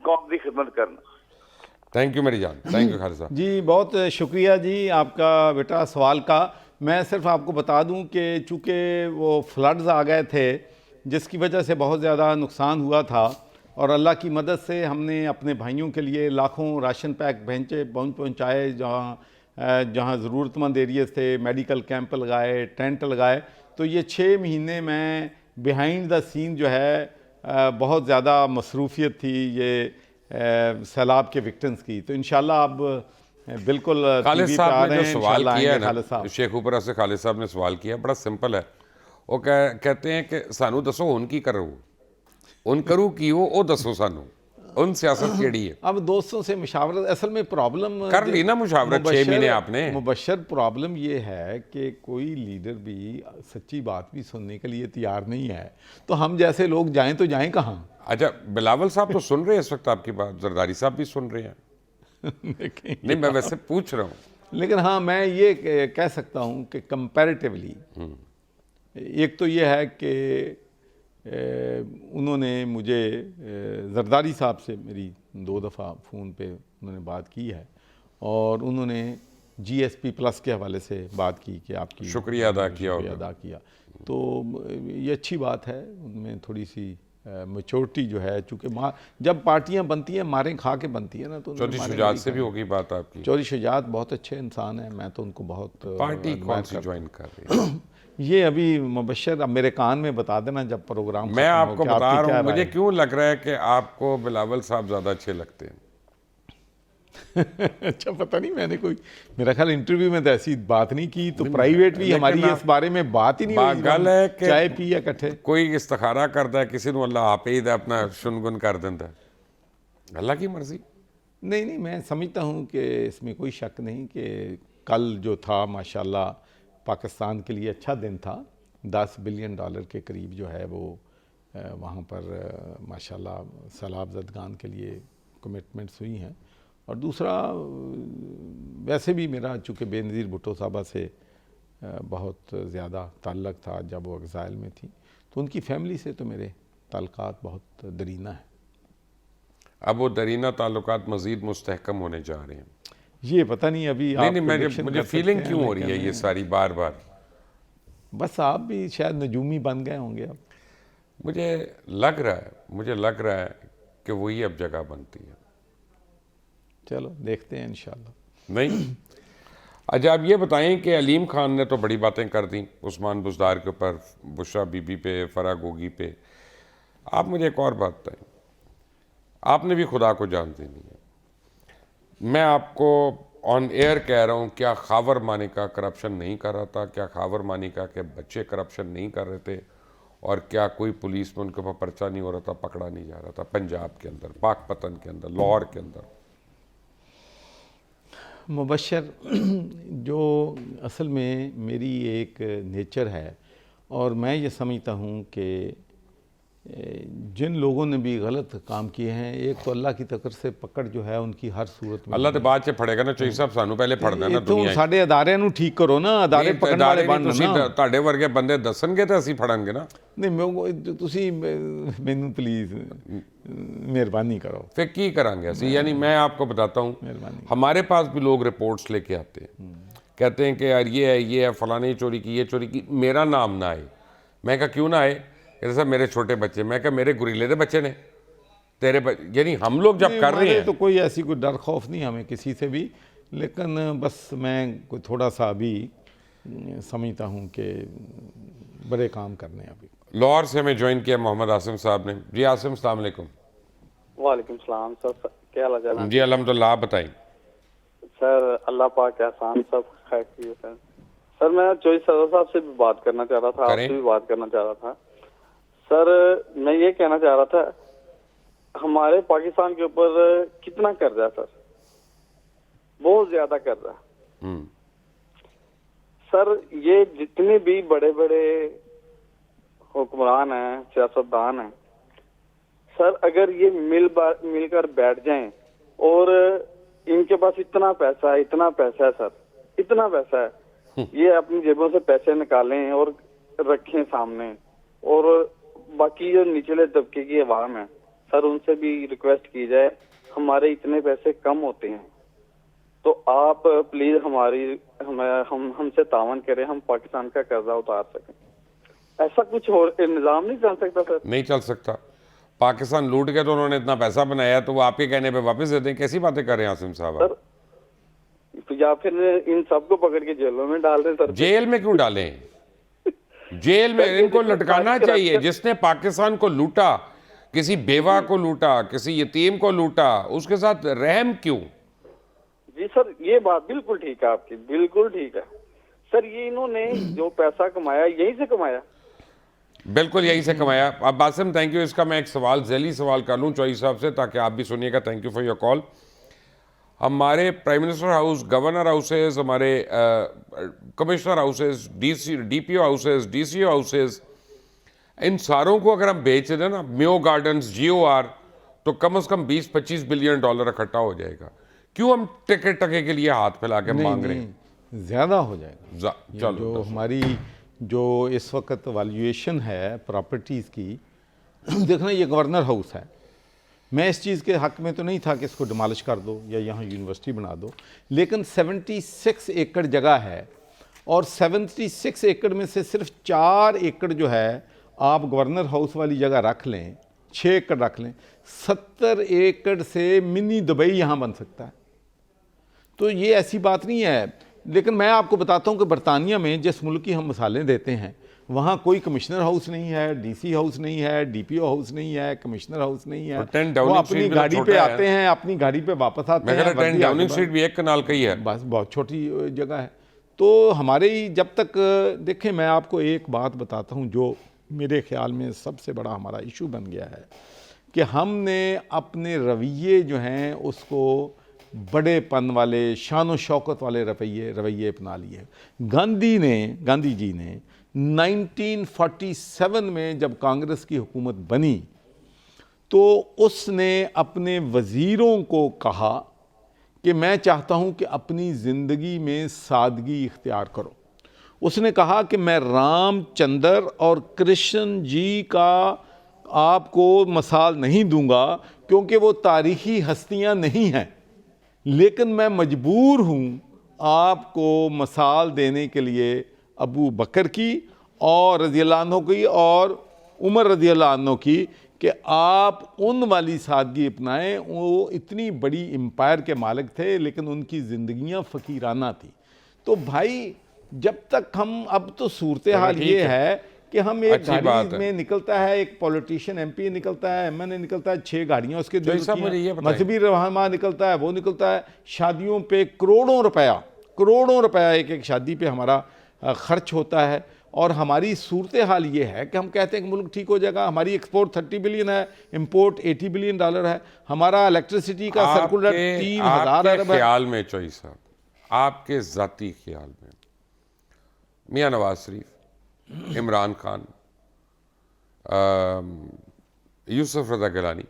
ਕੌਮ ਦੀ ਖਿਦਮਤ ਕਰਨ। थैंक यू मेरी जान, थैंक यू खालिद साहब। जी, बहुत शुक्रिया जी आपका बेटा सवाल का। मैं सिर्फ आपको बता दूं कि चूँकि वो फ्लड्स आ गए थे जिसकी वजह से बहुत ज़्यादा नुकसान हुआ था, और अल्लाह की मदद से हमने अपने भाइयों के लिए लाखों राशन पैक पहुँचाए जहाँ ज़रूरतमंद एरियाज़ थे, मेडिकल कैंप लगाए, टेंट लगाए। तो ये 6 महीने में बिहाइंड द सीन जो है बहुत ज़्यादा मसरूफियत थी ये सैलाब के विक्टिम्स की। तो इंशाल्लाह अब बिल्कुल खालिद टीवी पे आ साहब ने रहे जो हैं, सवाल इंशाल्लाह किया है आएंगे खालिद ना, साहब। शेखुपुरा से खालिद साहब ने सवाल किया, बड़ा सिंपल है। वो कहते हैं कि सानू दसो हुन की करो, उन करूँ की वो दसो सानू, उन सियासत केड़ी है। अब दोस्तों से मुशावरत, असल में प्रॉब्लम कर ली ना मुशावरत 6 महीने आपने। मुबश्शर प्रॉब्लम ये है कि कोई लीडर भी सच्ची बात भी सुनने के लिए तैयार नहीं है, तो हम जैसे लोग जाएं तो जाएं कहाँ? अच्छा, बिलावल साहब तो सुन रहे हैं इस वक्त आपकी बात, जरदारी साहब भी सुन रहे हैं। नहीं, मैं वैसे पूछ रहा हूँ। लेकिन हाँ, मैं ये कह सकता हूँ कि कंपैरेटिवली एक तो ये है कि उन्होंने मुझे जरदारी साहब से मेरी 2 दफ़ा फ़ोन पे उन्होंने बात की है, और उन्होंने GSP प्लस के हवाले से बात की कि आपकी शुक्रिया अदा किया शुक्रिया होगा। अदा किया, तो ये अच्छी बात है। उनमें थोड़ी सी मेच्योरिटी जो है, चूँकि जब पार्टियां बनती हैं मारें खा के बनती है ना, तो चौधरी शुजात से भी होगी बात आपकी? चौधरी शुजात बहुत अच्छे इंसान हैं, मैं तो उनको बहुत पार्टी कौन सी ज्वाइन कर रही है? ये अभी मुबशर अब मेरे कान में बता देना जब प्रोग्राम मैं खत्म हो आपको कि बता आपकी रहा क्या हूँ, मुझे राय क्यों लग रहा है कि आपको बिलावल साहब ज़्यादा अच्छे लगते हैं। है। अच्छा, पता नहीं, मैंने कोई, मेरा ख्याल इंटरव्यू में तो ऐसी बात नहीं की, तो प्राइवेट भी हमारी इस बारे में बात ही नहीं हुई। गल है कि चाय पिए इकट्ठे, कोई इस्तिखारा करता है किसी को, अल्लाह आपे ही अपना शुनगुन कर देता है, अल्लाह की मर्जी। नहीं नहीं, मैं समझता हूँ कि इसमें कोई शक नहीं कि कल जो था माशाल्लाह पाकिस्तान के लिए अच्छा दिन था। $10 बिलियन के करीब जो है वो वहाँ पर माशाल्लाह सैलाब ज़दगान के लिए कमिटमेंट्स हुई हैं। और दूसरा, वैसे भी मेरा चूँकि बेनज़ीर भुट्टो साहबा से बहुत ज़्यादा ताल्लुक़ था जब वो एग्ज़ाइल में थी, तो उनकी फैमिली से तो मेरे ताल्लुकात बहुत दरीना है। अब वो दरीना ताल्लुकात मज़ीद मुस्तहकम होने जा रहे हैं। ये पता नहीं अभी नहीं आप नहीं, prediction मुझे कर सकते फीलिंग हैं, क्यों हो रही है लेकिन ये सारी बार बार? बस आप भी शायद नजूमी बन गए होंगे अब। मुझे लग रहा है कि वही अब जगह बनती है। चलो देखते हैं इंशाल्लाह। नहीं, अच्छा आप ये बताएं कि अलीम खान ने तो बड़ी बातें कर दी उस्मान बुज़दार के ऊपर, बुशरा बीबी पे, फरा गोगी पे। आप मुझे एक और बात बताएं, आपने भी खुदा को जानते नहीं है, मैं आपको ऑन एयर कह रहा हूँ, क्या खावर मानिका करप्शन नहीं कर रहा था? क्या खावर मानिका के बच्चे करप्शन नहीं कर रहे थे? और क्या कोई पुलिस में उनके ऊपर पर्चा नहीं हो रहा था, पकड़ा नहीं जा रहा था पंजाब के अंदर, पाकपतन के अंदर, लाहौर के अंदर? मुबशर, जो असल में मेरी एक नेचर है, और मैं ये समझता हूँ कि जिन लोगों ने भी गलत काम किए हैं, एक तो अल्लाह की तरफ से पकड़ जो है उनकी हर सूरत में। अल्लाह तो बाद से फड़ेगा ना, चाहिए साहब सानू पहले फड़ना ना तो दुनिया। साढ़े अदारे नू ठीक करो ना, अदारे पकड़ने वाले बनना ना। ਤੁਹਾਡੇ ਵਰਗੇ ਬੰਦੇ ਦੱਸਣਗੇ ਤੇ ਅਸੀਂ ਫੜਾਂਗੇ ना। नहीं, मैं तुसी मैनू प्लीज़ मेहरबानी करो। फिर की करांगे ਅਸੀਂ? यानी मैं आपको बताता हूँ, मेहरबानी। हमारे पास भी लोग रिपोर्ट्स लेके आते हैं, कहते हैं कि यार ये है फलानी चोरी की, ये चोरी की, मेरा नाम ना आए। मैं कहा क्यों ना आए? कहते साहब मेरे छोटे बच्चे। मैं कहा मेरे गुरीले दे बच्चे ने तेरे यानी हम लोग जब कर रहे हैं तो कोई ऐसी कोई डर खौफ नहीं हमें किसी से भी, लेकिन बस मैं कोई थोड़ा सा अभी समझता हूँ कि बड़े काम करने हैं अभी। लाहौर से हमें ज्वाइन किया मोहम्मद आसिम साहब ने। जी आसिम, अस्सलाम वालेकुम। वालेकुम सलाम सर, क्या हाल है? जी अल्हम्दुलिल्लाह, आप बताएं। सर अल्लाह पाक के एहसान, सब खैर की सर। सर मैं चौधरी सदर साहब से भी बात करना चाह रहा था, करें। आपसे भी बात करना चाह रहा था। सर मैं ये कहना चाह रहा था, हमारे पाकिस्तान के ऊपर कितना कर्जा है सर? बहुत ज्यादा कर्जा। सर ये जितने भी बड़े बड़े हुक्मरान हैं, सियासतदान हैं सर, अगर ये मिलकर बैठ जाएं और इनके पास इतना पैसा है सर, इतना पैसा है, ये अपनी जेबों से पैसे निकालें और रखें सामने, और बाकी जो निचले तबके की अवाम है सर, उनसे भी रिक्वेस्ट की जाए, हमारे इतने पैसे कम होते हैं, तो आप प्लीज हमसे तावन करें, हम पाकिस्तान का कर्जा उतार सकें। ऐसा कुछ और निजाम नहीं चल सकता सर? नहीं चल सकता। पाकिस्तान लूट के तो उन्होंने इतना पैसा बनाया, तो वो आपके कहने पे वापस दे दें? कैसी बातें कर रहे हैं आसिम साहब? सर तो या फिर इन सबको पकड़ के जेलों में डाल दें सर। जेल में क्यों डालें? जेल में इनको लटकाना चाहिए। जिसने पाकिस्तान को लूटा, किसी बेवा को लूटा, किसी यतीम को लूटा, उसके साथ रहम क्यों? जी सर, ये बात बिल्कुल ठीक है आपकी, बिल्कुल ठीक है सर। ये इन्होंने जो पैसा कमाया यहीं से कमाया, बिल्कुल यहीं से कमाया। अब बासिम थैंक यू। इसका मैं एक सवाल, जैली सवाल कर लूँ चौधरी साहब से, ताकि आप भी सुनिएगा। Thank you for your call. हमारे prime minister house, governor houses, हमारे commissioner houses, DPO houses, DCO houses, इन सारों को अगर हम बेच दें ना, म्यो गार्डन्स, GOR, तो कम से कम $20-25 बिलियन इकट्ठा हो जाएगा। क्यों हम टके के लिए हाथ फैला के मांग रहे हैं? ज़्यादा हो जाएगा। चलो, जो हमारी जो इस वक्त वैल्यूएशन है प्रॉपर्टीज़ की, देखना ये गवर्नर हाउस है, मैं इस चीज़ के हक में तो नहीं था कि इसको डिमॉलिश कर दो या यहाँ यूनिवर्सिटी बना दो, लेकिन 76 एकड़ जगह है और 76 एकड़ में से सिर्फ 4 एकड़ जो है आप गवर्नर हाउस वाली जगह रख लें, 6 एकड़ रख लें, 70 एकड़ से मिनी दुबई यहाँ बन सकता है। तो ये ऐसी बात नहीं है। लेकिन मैं आपको बताता हूँ कि बरतानिया में जिस मुल्क की हम मिसालें देते हैं, वहाँ कोई कमिश्नर हाउस नहीं है, डीसी हाउस नहीं है, डीपीओ हाउस नहीं है, कमिश्नर हाउस नहीं है। वो अपनी गाड़ी पे आते हैं, अपनी गाड़ी पे वापस आते हैं। 10 डाउनिंग स्ट्रीट भी एक कनाल का ही है, बस बहुत छोटी जगह है। तो हमारे ही जब तक देखें, मैं आपको एक बात बताता हूँ जो मेरे ख्याल में सबसे बड़ा हमारा इशू बन गया है कि हमने अपने रवैये जो हैं उसको बड़ेपन वाले, शान शौकत वाले रवैये अपना लिए। गांधी जी ने 1947 में जब कांग्रेस की हुकूमत बनी तो उसने अपने वज़ीरों को कहा कि मैं चाहता हूं कि अपनी ज़िंदगी में सादगी इख्तियार करो। उसने कहा कि मैं रामचंद्र और कृष्ण जी का आपको मिसाल नहीं दूंगा क्योंकि वो तारीखी हस्तियां नहीं हैं, लेकिन मैं मजबूर हूं आपको मिसाल देने के लिए अबू बकर की और रज़ियल्लाहु अन्हु की और उमर रज़ियल्लाहु अन्हु की कि आप उन वाली सादगी अपनाएं। वो इतनी बड़ी एम्पायर के मालिक थे लेकिन उनकी ज़िंदगियां फ़कीराना थी। तो भाई जब तक हम, अब तो सूरत हाल ये है कि हम एक गाड़ी में निकलता है, एक पॉलिटिशियन एमपी निकलता है, एमएनए निकलता है, 6 गाड़ियाँ उसके दिल की हैं, मजहबी रहनुमा निकलता है, वो निकलता है, शादियों पे करोड़ों रुपया एक शादी पे हमारा खर्च होता है। और हमारी सूरत हाल ये है कि हम कहते हैं कि मुल्क ठीक हो जाएगा, हमारी एक्सपोर्ट 30 बिलियन है, इंपोर्ट $80 बिलियन है, हमारा इलेक्ट्रिसिटी का सर्कुलर 3000 अरब है। ख्याल में चौधरी साहब, आपके ज़ाती ख्याल में मियाँ नवाज शरीफ, इमरान खान, यूसुफ रज़ा गिलानी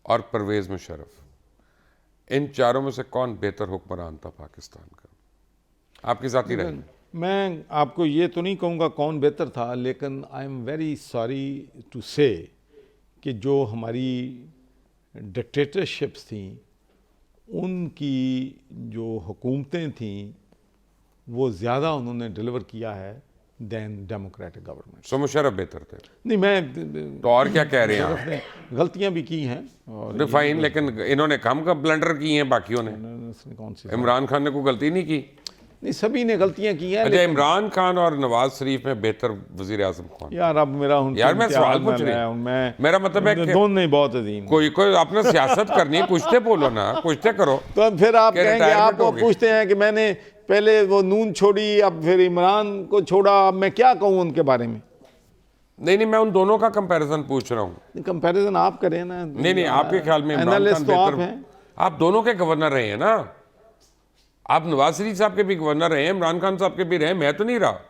और परवेज़ मुशर्रफ, इन चारों में से कौन बेहतर हुक्मरान था पाकिस्तान का, आपकी ज़ाती राय में? मैं आपको ये तो नहीं कहूँगा कौन बेहतर था, लेकिन I am very sorry to say कि जो हमारी डिक्टेटरशिप्स थी उनकी जो हुकूमतें थीं वो ज़्यादा उन्होंने डिलीवर किया है दैन डेमोक्रेटिक गवर्नमेंट। सो मुशर्रफ बेहतर थे? नहीं, मैं तो और क्या कह रहे हैं? ने गलतियां भी की हैं और फाइन, लेकिन इन्होंने कम का ब्लंडर किए हैं बाकियों ने। कौन सी? इमरान खान ने कोई गलती नहीं की? नहीं, सभी ने गलतियां की हैं। अच्छा, इमरान खान और नवाज शरीफ में बेहतर वजीर आजम कौन? यार अब मेरा यार मैं सवाल पूछ रही हूं, मेरा मतलब है कि दोनों नहीं बहुत अजीम। कोई अपना सियासत करनी है, पूछते बोलो ना, पूछते करो। तो फिर आप कहेंगे, आप पूछते हैं कि मैंने पहले वो नून छोड़ी, अब फिर इमरान को छोड़ा, अब मैं क्या कहूँ उनके बारे में? नहीं, मैं उन दोनों का कंपैरिजन पूछ रहा हूँ। कंपैरिजन आप करें ना। नहीं, आपके ख्याल में इमरान खान बेहतर? आप दोनों के गवर्नर रहे हैं ना, आप नवाज शरीफ साहब के भी गवर्नर रहे हैं, इमरान खान साहब के भी रहे, मैं तो नहीं रहा।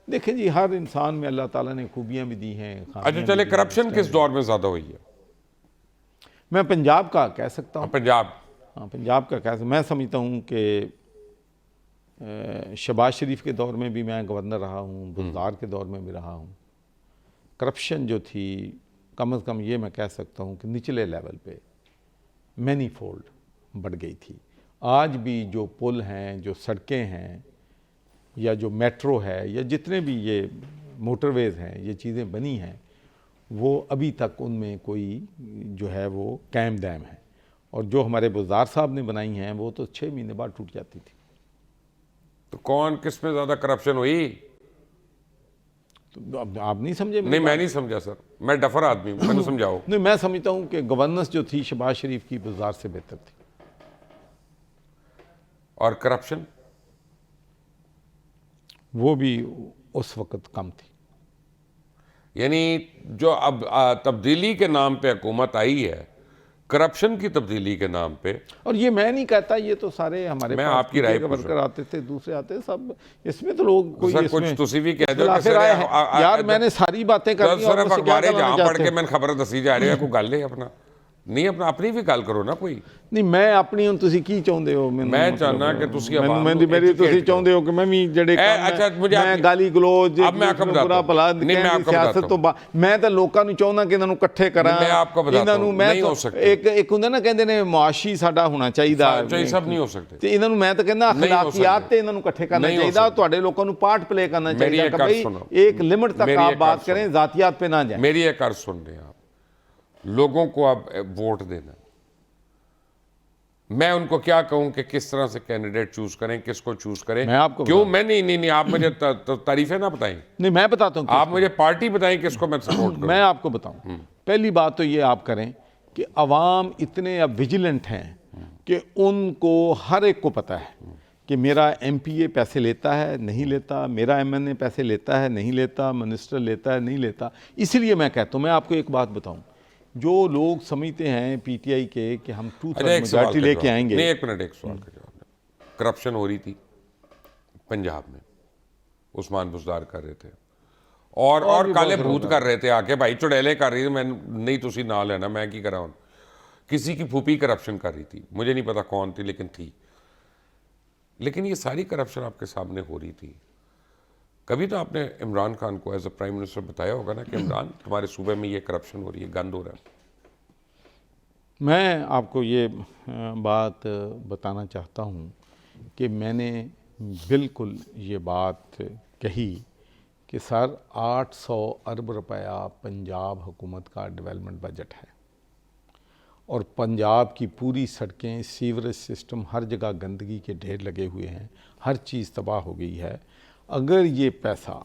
देखें जी, हर इंसान में अल्लाह ताला ने खूबियां भी दी हैं। अच्छा चले, करप्शन किस दौर में ज़्यादा हुई है? मैं पंजाब का कह सकता हूँ। पंजाब, हाँ, पंजाब का कह सकता। मैं समझता हूँ कि शहबाज शरीफ के दौर में भी मैं गवर्नर रहा हूँ, बुज़दार के दौर में भी रहा हूँ। करप्शन जो थी, कम से कम ये मैं कह सकता हूँ कि निचले लेवल पे मैनी फोल्ड बढ़ गई थी। आज भी जो पुल हैं, जो सड़कें हैं, या जो मेट्रो है, या जितने भी ये मोटरवेज़ हैं, ये चीज़ें बनी हैं, वो अभी तक उनमें कोई जो है वो कायम दायम है। और जो हमारे बुज़दार साहब ने बनाई हैं वो तो 6 महीने बाद टूट जाती थी। तो कौन किस में ज़्यादा करप्शन हुई? तो अब आप नहीं समझे? नहीं, मैं नहीं समझा सर, मैं डफर आदमी हूँ, मैंने समझाओ। नहीं, मैं समझता हूँ कि गवर्नेंस जो थी शहबाज शरीफ की बुज़दार से बेहतर थी। और करप्शन? वो भी उस वक्त कम थी। यानी जो अब तब्दीली के नाम पे हुकूमत आई है, करप्शन की तब्दीली के नाम पे। और ये मैं नहीं कहता, ये तो सारे हमारे मैं आपकी राय वर्कर आते थे, दूसरे आते सब, इसमें तो लोग कोई सर कुछ तुसी भी कह दो कि सर यार मैंने सारी बातें कर दी और अखबारे जहां पढ़ के मैंने खबर दसी जा रही है, कोई गल है अपना नहीं अपना अपनी भी गल करो ना कोई। नहीं मैं अपनी ਹੁਣ ਤੁਸੀਂ ਕੀ ਚਾਹੁੰਦੇ ਹੋ ਮੈਨੂੰ मैं चाहना कि ਤੁਸੀਂ ਆਵਾਮ ਮੈਨੂੰ ਨੂੰ ਮੇਰੀ ਤੁਸੀਂ educate ਚਾਹੁੰਦੇ ਹੋ ਕਿ ਮੈਂ ਵੀ ਜਿਹੜੇ अच्छा मुझे ਮੈਂ ਗਾਲੀ ਗਲੋਚ अब मैं आपको बुरा बताता ਭਲਾ हूं। नहीं मैं आपको ਸਿਆਸਤ बताता ਤੋਂ ਮੈਂ ਤਾਂ ਲੋਕਾਂ ਨੂੰ ਚਾਹੁੰਦਾ ਕਿ ਇਹਨਾਂ ਨੂੰ ਇਕੱਠੇ ਕਰਾਂ मैं आपको बताता ਇਹਨਾਂ ਨੂੰ हूं, ਮੈਂ नहीं हो सकते। ਇੱਕ ਹੁੰਦਾ ਨਾ ਕਹਿੰਦੇ ਨੇ ਮੁਆਸ਼ੀ ਸਾਡਾ ਹੋਣਾ ਚਾਹੀਦਾ ये सब नहीं हो सकते। ਤੇ ਇਹਨਾਂ ਨੂੰ ਮੈਂ ਤਾਂ ਕਹਿੰਦਾ नहीं हो ਅਖਲਾਕੀਆਤ सकते। ਤੇ ਇਹਨਾਂ ਨੂੰ ਇਕੱਠੇ ਕਰਨਾ नहीं हो ਚਾਹੀਦਾ सकते। ਤੁਹਾਡੇ ਲੋਕਾਂ ਨੂੰ ਪਾर्ट प्ले करना मेरी चाहिए एक कि बात भाई सुनो। एक लिमिट तक मेरी आप एक बात बात करें सुनो। जातियात पे ना जाएं। मेरी एक अर्ज सुन लें आप, लोगों को आप वोट देना, मैं उनको क्या कहूं कि किस तरह से कैंडिडेट चूज करें, किसको चूज करें। मैं आपको क्यों मैं नहीं आप मुझे तारीफें ना बताएं, नहीं मैं बताता हूँ आप मुझे पार्टी बताएं किसको मैं सपोर्ट करूं। मैं आपको बताऊं पहली बात तो ये आप करें कि अवाम इतने अब विजिलेंट हैं कि उनको हर एक को पता है कि मेरा एमपीए पैसे लेता है नहीं लेता, मेरा एमएनए पैसे लेता है नहीं लेता, मिनिस्टर लेता है नहीं लेता। इसलिए मैं कहता हूँ, मैं आपको एक बात बताऊं, जो लोग समझते हैं पीटीआई के कि हम 2/3 मेजॉरिटी लेके आएंगे। नहीं एक मिनट, एक सवाल का जवाब। करप्शन हो रही थी पंजाब में, उस्मान बुजदार कर रहे थे और काले भूत कर रहे थे आके, भाई चुड़ैले कर रही थी, मैं नहीं तुसी ना लेना, मैं की करा। किसी की फूफी करप्शन कर रही थी, मुझे नहीं पता कौन थी लेकिन थी। लेकिन ये सारी करप्शन आपके सामने हो रही थी। कभी तो आपने इमरान खान को एज अ प्राइम मिनिस्टर बताया होगा ना कि इमरान तुम्हारे सूबे में ये करप्शन हो रही है, गंद हो रहा है। मैं आपको ये बात बताना चाहता हूँ कि मैंने बिल्कुल ये बात कही कि सर 800 अरब रुपया पंजाब हुकूमत का डेवलपमेंट बजट है और पंजाब की पूरी सड़कें, सीवरेज सिस्टम, हर जगह गंदगी के ढेर लगे हुए हैं, हर चीज़ तबाह हो गई है। अगर ये पैसा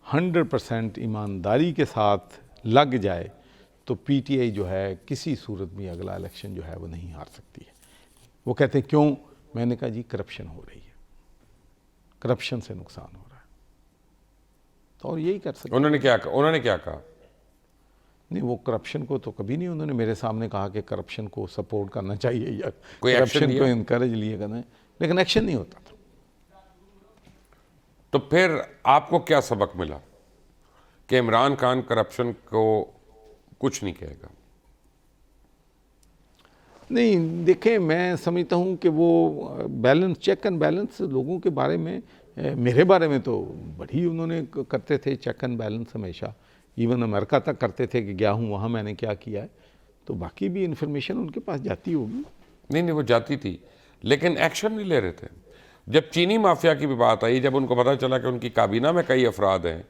100% ईमानदारी के साथ लग जाए तो पीटीआई जो है किसी सूरत में अगला इलेक्शन जो है वो नहीं हार सकती है। वो कहते हैं क्यों? मैंने कहा जी करप्शन हो रही है, करप्शन से नुकसान हो रहा है, तो और यही कर सकते। उन्होंने क्या कहा? नहीं वो करप्शन को तो कभी नहीं उन्होंने मेरे सामने कहा कि करप्शन को सपोर्ट करना चाहिए या कोई करप्शन को इनकरेज लिए करना है, लेकिन एक्शन नहीं होता था। तो फिर आपको क्या सबक मिला कि इमरान खान करप्शन को कुछ नहीं कहेगा? नहीं देखें, मैं समझता हूँ कि वो बैलेंस, चेक एंड बैलेंस लोगों के बारे में, मेरे बारे में तो बड़ी उन्होंने करते थे चेक एंड बैलेंस हमेशा। इवन अमेरिका तक करते थे कि गया हूँ वहाँ मैंने क्या किया है, तो बाकी भी इन्फॉर्मेशन उनके पास जाती होगी। नहीं वो जाती थी लेकिन एक्शन नहीं ले रहे थे। जब चीनी माफिया की भी बात आई, जब उनको पता चला कि उनकी काबीना में कई अफराद हैं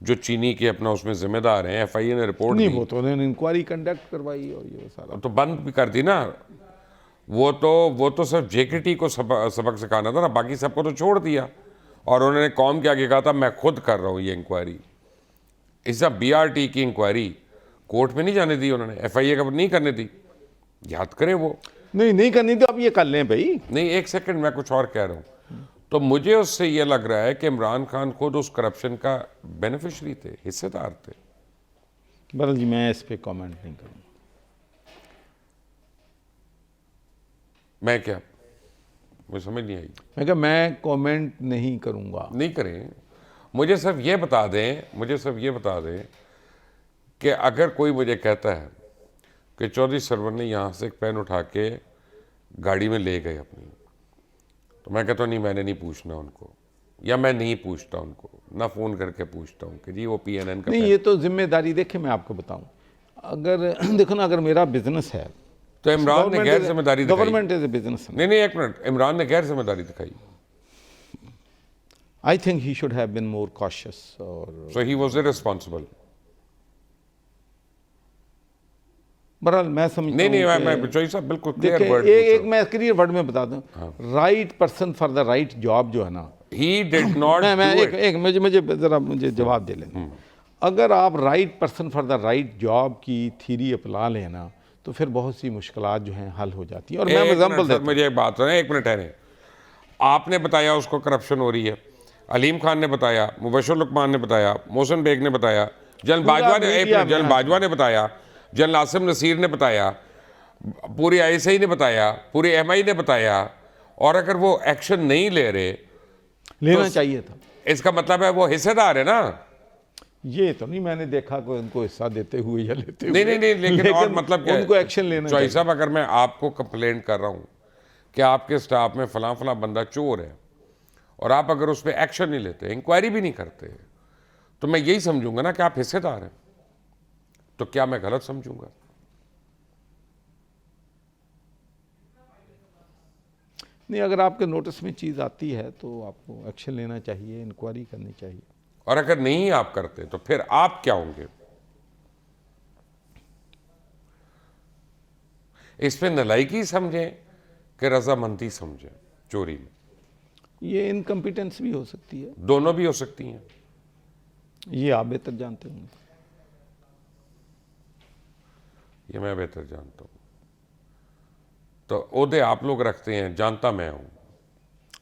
जो चीनी के अपना उसमें जिम्मेदार हैं, एफआईए ने रिपोर्ट नहीं दी, वो तो उन्होंने इंक्वायरी कंडक्ट करवाई और ये सारा तो बंद भी कर दी ना। वो तो सिर्फ जेकेटी को सबक सिखाना था ना, बाकी सबको तो छोड़ दिया। और उन्होंने कौम के आगे कहा था मैं खुद कर रहा हूँ ये इंक्वायरी। इस बीआरटी की इंक्वायरी कोर्ट में नहीं जाने दी उन्होंने, एफआईए का नहीं करने दी। याद करें वो नहीं करनी तो अब ये कर लें भाई। नहीं एक सेकंड, मैं कुछ और कह रहा हूँ। तो मुझे उससे ये लग रहा है कि इमरान खान खुद उस करप्शन का बेनिफिशरी थे, हिस्सेदार थे। बरल जी मैं इस पे कमेंट नहीं करूँगा। मैं क्या, मुझे समझ नहीं आई। मैं कहा मैं कमेंट नहीं करूँगा। नहीं करें, मुझे सिर्फ ये बता दें कि अगर कोई मुझे कहता है कि चौधरी सरवर ने यहाँ से एक पेन उठा के गाड़ी में ले गए अपनी, तो मैं कहता हूँ नहीं मैंने नहीं पूछना उनको, या मैं नहीं पूछता उनको, ना फ़ोन करके पूछता हूँ कि जी वो PNN का नहीं, ये तो जिम्मेदारी देखे मैं आपको बताऊँ, अगर देखो ना, अगर मेरा बिजनेस है तो इमरान ने गैर जिम्मेदारी दिखाई। Government is a business. नहीं एक मिनट, इमरान ने गैर जिम्मेदारी दिखाई। I think he should have been more cautious or So he was irresponsible. बहरहाल मैं समझता नहीं हूँ मैं चौधरी साहब बिल्कुल क्लियर देखिए वर्ड एक मैं क्लियर वर्ड में बता दूं, right person for the right job जो है ना, ही डिड नॉट मैं एक मुझे जवाब दे लें। अगर आप right person for the right job की थ्योरी अपना लें ना, तो फिर बहुत सी मुश्किलात जो हैं हल हो जाती हैं। और मैं एग्जांपल देता हूं, मुझे एक बात सुने, एक मिनट ठहरे। आपने बताया उसको करप्शन हो रही है, अलीम खान ने बताया, मुबशर लुकमान ने बताया, मोहसिन बेग ने बताया, जनरल बाजवा ने बताया, जनरल आसिम नसीर ने बताया, पूरी ISI ने बताया, पूरी MI ने बताया। और अगर वो एक्शन नहीं ले रहे, लेना चाहिए था। इसका मतलब है वो हिस्सेदार है ना। ये तो नहीं मैंने देखा कोई उनको हिस्सा देते हुए या लेते हुए। नहीं, लेकिन और मतलब क्या है? उनको एक्शन लेना चौधरी चाहिए। साहब, अगर मैं आपको कंप्लेंट कर रहा हूँ कि आपके स्टाफ में फलां फलां बंदा चोर है और आप अगर उस पर एक्शन नहीं लेते, इंक्वायरी भी नहीं करते, तो मैं यही समझूंगा ना कि आप हिस्सेदार हैं। तो क्या मैं गलत समझूंगा? नहीं, अगर आपके नोटिस में चीज़ आती है तो आपको एक्शन लेना चाहिए, इंक्वायरी करनी चाहिए। और अगर नहीं आप करते तो फिर आप क्या होंगे? इस पे नलायकी समझें कि रजामंदी समझें चोरी में? ये इनकम्पिटेंस भी हो सकती है, दोनों भी हो सकती हैं। ये आप बेहतर जानते होंगे। ये मैं बेहतर जानता हूं। तो ओहदे आप लोग रखते हैं, जानता मैं हूं।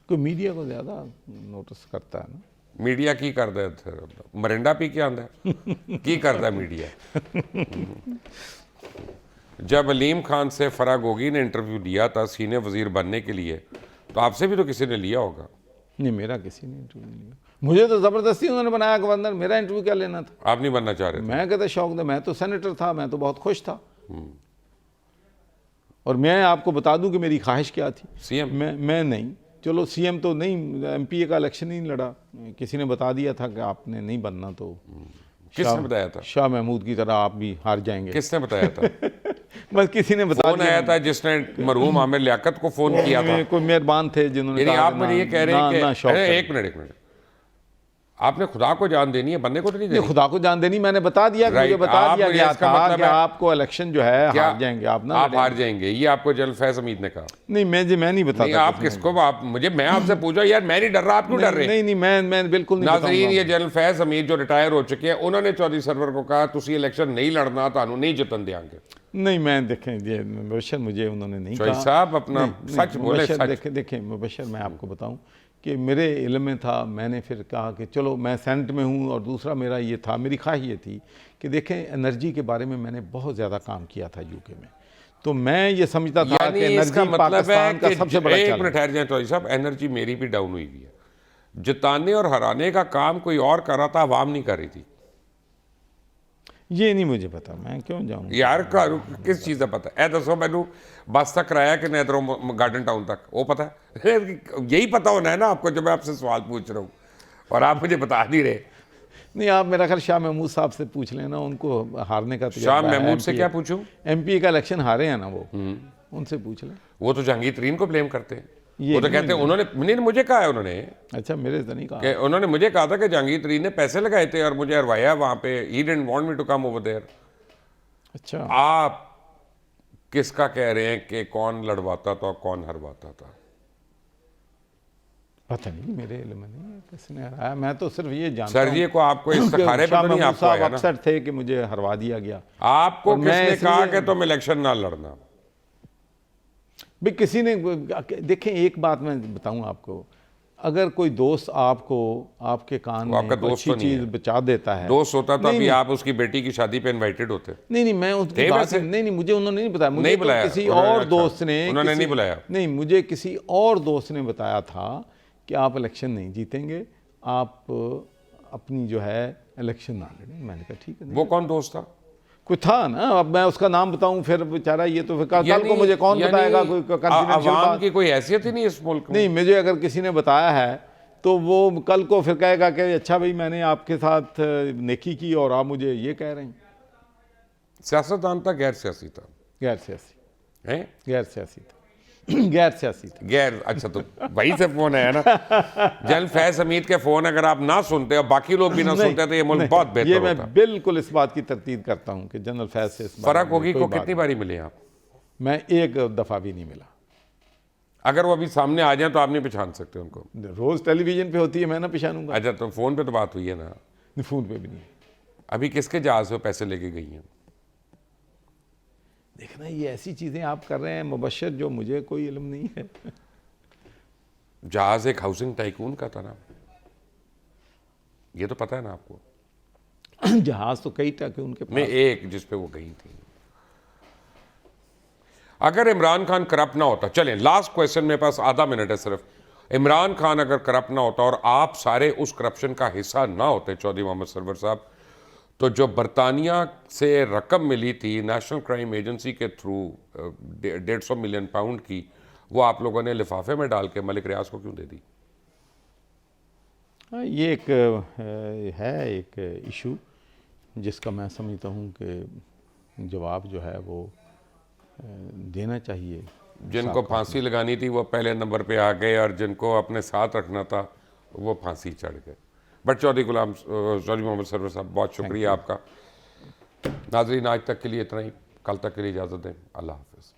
कोई मीडिया को ज़्यादा नोटिस करता है ना। मीडिया की करता है? मरिंडा पी के आंदा है की करता है मीडिया? जब अलीम खान से फराह गोगी ने इंटरव्यू लिया था सीनियर वजीर बनने के लिए, तो आपसे भी तो किसी ने लिया होगा। नहीं, मेरा किसी ने इंटरव्यू नहीं लिया। मुझे तो ज़बरदस्ती उन्होंने बनाया गवर्नर, मेरा इंटरव्यू क्या लेना था? आप नहीं बनना चाह रहे थे? मैं कहता शौक था, मैं तो सेनेटर था, मैं तो बहुत खुश था। और मैं आपको बता दूं कि मेरी ख्वाहिश क्या थी। सीएम? मैं नहीं, चलो सीएम तो नहीं, एमपीए का इलेक्शन ही नहीं लड़ा। किसी ने बता दिया था कि आपने नहीं बनना, तो किसने बताया था? शाह महमूद की तरह आप भी हार जाएंगे। किसने बताया था? बस किसी ने बता फोन आया था जिसने मरहूम आमिर लियाकत को फोन किया था? कोई मेहरबान थे जिन्होंने यानी कहा आप कि मुझे ये ना- कह रहे हैं ना- ना कि शौक करें। एक मिनट, आपने खुदा को जान देनी है, बंदे को तो नहीं नहीं, देनी? खुदा को जान देनी, मैंने बता दिया कि मुझे Right, बता आप दिया मुझे गया इसका था मतलब कि है- आपको इलेक्शन जो है क्या हार जाएंगे आप ना। आप हार जाएंगे, ये आपको जनरल फैज हमीद ने कहा? नहीं, मैं नहीं बताता नहीं, आप किसी ने। किसको? आप मुझे, मैं आपसे पूछा यार, मैं नहीं डर रहा, आप क्यों डर रहे हैं? नहीं, मैं बिल्कुल नहीं नाजरीन, बताऊंगा। ये जनरल फैज हमीद जो रिटायर हो चुके हैं, उन्होंने चौधरी सरवर को कहा तुसी इलेक्शन नहीं लड़ना, तानू नहीं जितन देंगे। नहीं, मैं देखें ये मुबशर मुझे उन्होंने नहीं चौधरी कहा। साहब अपना नहीं, सच बोले, मुबशर सच। देखें मुबशर, मैं आपको बताऊं कि मेरे इल्म में था। मैंने फिर कहा कि चलो मैं सेनेट में हूं, और दूसरा मेरा ये था, मेरी ख्वाहिश ये थी कि देखें एनर्जी के बारे में मैंने बहुत ज़्यादा काम किया था यूके में, तो मैं ये समझता था यानी कि इसका एनर्जी मतलब है पाकिस्तान का कि सबसे बड़ा एक चैलेंज। मिनट ठहर जाए चौधरी साहब, एनर्जी मेरी भी डाउन हुई हुई है। जिताने और हराने का काम कोई और कर रहा था, आवाम नहीं कर रही थी। ये नहीं मुझे पता, मैं क्यों जाऊँ यार किस चीज़ का पता है? दसो मैनू बस तक कराया कि नहीं इधरों गार्डन टाउन तक, वो पता है? यही पता होना है ना आपको, जब मैं आपसे सवाल पूछ रहा हूँ और आप मुझे बता नहीं रहे। नहीं, आप मेरा ख्याल शाह महमूद साहब से पूछ लेना, उनको हारने का शाह महमूद से क्या पूछूं? एमपी का इलेक्शन हारे हैं ना वो, उनसे पूछ लें। वो तो जहांगीर तरीन को ब्लेम करते हैं। ये वो तो नहीं, कहते हैं उन्होंने मुझे कहा है, उन्होंने अच्छा, मेरे तो नहीं कहा। कि उन्होंने मुझे कहा था कि जहांगीर तरीन ने पैसे लगाए थे और मुझे हरवाया वहाँ पे, he didn't want me to come over there. अच्छा, आप किसका कह रहे हैं कि कौन लड़वाता था और कौन हरवाता था? पता नहीं, मेरे इल्म में नहीं है किसने हराया। मैं तो सिर्फ ये जानता सर जी को आपको इस्तिखारे पे शाह तो नहीं महमूद आपको आया साहब ना? अपसेट थे कि मुझे हरवा दिया गया। आपको और मैं किसने कहा इसलिए- कि तुम इलेक्शन ना लड़ना? भाई किसी ने, देखें एक बात मैं बताऊं आपको, अगर कोई दोस्त आपको आपके कान वो आपका में कोई दोस्त अच्छी तो नहीं चीज़ है। बचा देता है। दोस्त होता तो नहीं, अभी नहीं। आप उसकी बेटी की शादी पे इनवाइटेड होते। नहीं, मैं उसकी थे बात वैसे? नहीं, मुझे उन्होंने नहीं बताया। मुझे नहीं तो बुलाया? किसी उन्होंने- और अच्छा, दोस्त ने, उन्होंने नहीं बुलाया? नहीं, मुझे किसी और दोस्त ने बताया था कि आप इलेक्शन नहीं जीतेंगे, आप अपनी जो है इलेक्शन ना लड़ें। मैंने कहा ठीक है। वो कौन दोस्त था? कोई था ना, अब मैं उसका नाम बताऊं फिर बेचारा, ये तो फिर कल यानी- को मुझे कौन यानी बताएगा कोई confidential अवाम बात। की कोई हैसियत ही नहीं इस मुल्क में। नहीं, मुझे अगर किसी ने बताया है तो वो कल को फिर कहेगा कि अच्छा भाई मैंने आपके साथ नेकी की और आप मुझे ये कह रहे हैं। सियासतदान था, गैर सियासी था? गैर सियासी, हैं? गैर सियासी था गैर सियासी था। गैर, अच्छा, तो वही से फोन आया ना। जनरल फैज हमीद के फोन अगर आप ना सुनते और बाकी लोग भी ना नहीं, सुनते तो ये मुल्क नहीं, बहुत बेहतर ये होता। मैं बिल्कुल इस बात की तरतीब करता हूँ कि जनरल फैज से इस बारे फराह में गोगी कोई को बात कितनी नहीं। बारी मिले आप? मैं एक दफ़ा भी नहीं मिला। अगर वो अभी सामने आ जाए तो आप नहीं पहचान सकते उनको? रोज़ टेलीविजन पे होती है, मैं ना पहचानूंगा। अच्छा, तो फोन पे तो बात हुई है ना? फ़ोन पे भी नहीं। अभी किसके जहाज से पैसे लेके गई हैं? देखना, ये ऐसी चीज़ें आप कर रहे हैं मुबशर, जो मुझे कोई इल्म नहीं है। जहाज एक हाउसिंग टाइकून का था ना, ये तो पता है ना आपको? जहाज़ तो कई टके उनके नहीं, पास। एक जिस पे वो गई थी। अगर इमरान खान करप्ट ना होता, चलें लास्ट क्वेश्चन, मेरे पास आधा मिनट है सिर्फ। इमरान खान अगर करप्ट ना होता और आप सारे उस करप्शन का हिस्सा ना होते चौधरी मोहम्मद सरवर साहब, तो जो बरतानिया से रकम मिली थी नेशनल क्राइम एजेंसी के थ्रू 150 मिलियन पाउंड की, वो आप लोगों ने लिफाफे में डाल के मलिक रियाज को क्यों दे दी? ये एक है एक इशू जिसका मैं समझता हूँ कि जवाब जो है वो देना चाहिए। जिनको फांसी लगानी थी वो पहले नंबर पे आ गए और जिनको अपने साथ रखना था वो फांसी चढ़ गए। बट चौधरी मोहम्मद सरवर साहब, बहुत शुक्रिया आपका। नाजरीन, आज तक के लिए इतना ही, कल तक के लिए इजाज़त दें। अल्लाह हाफ़िज़।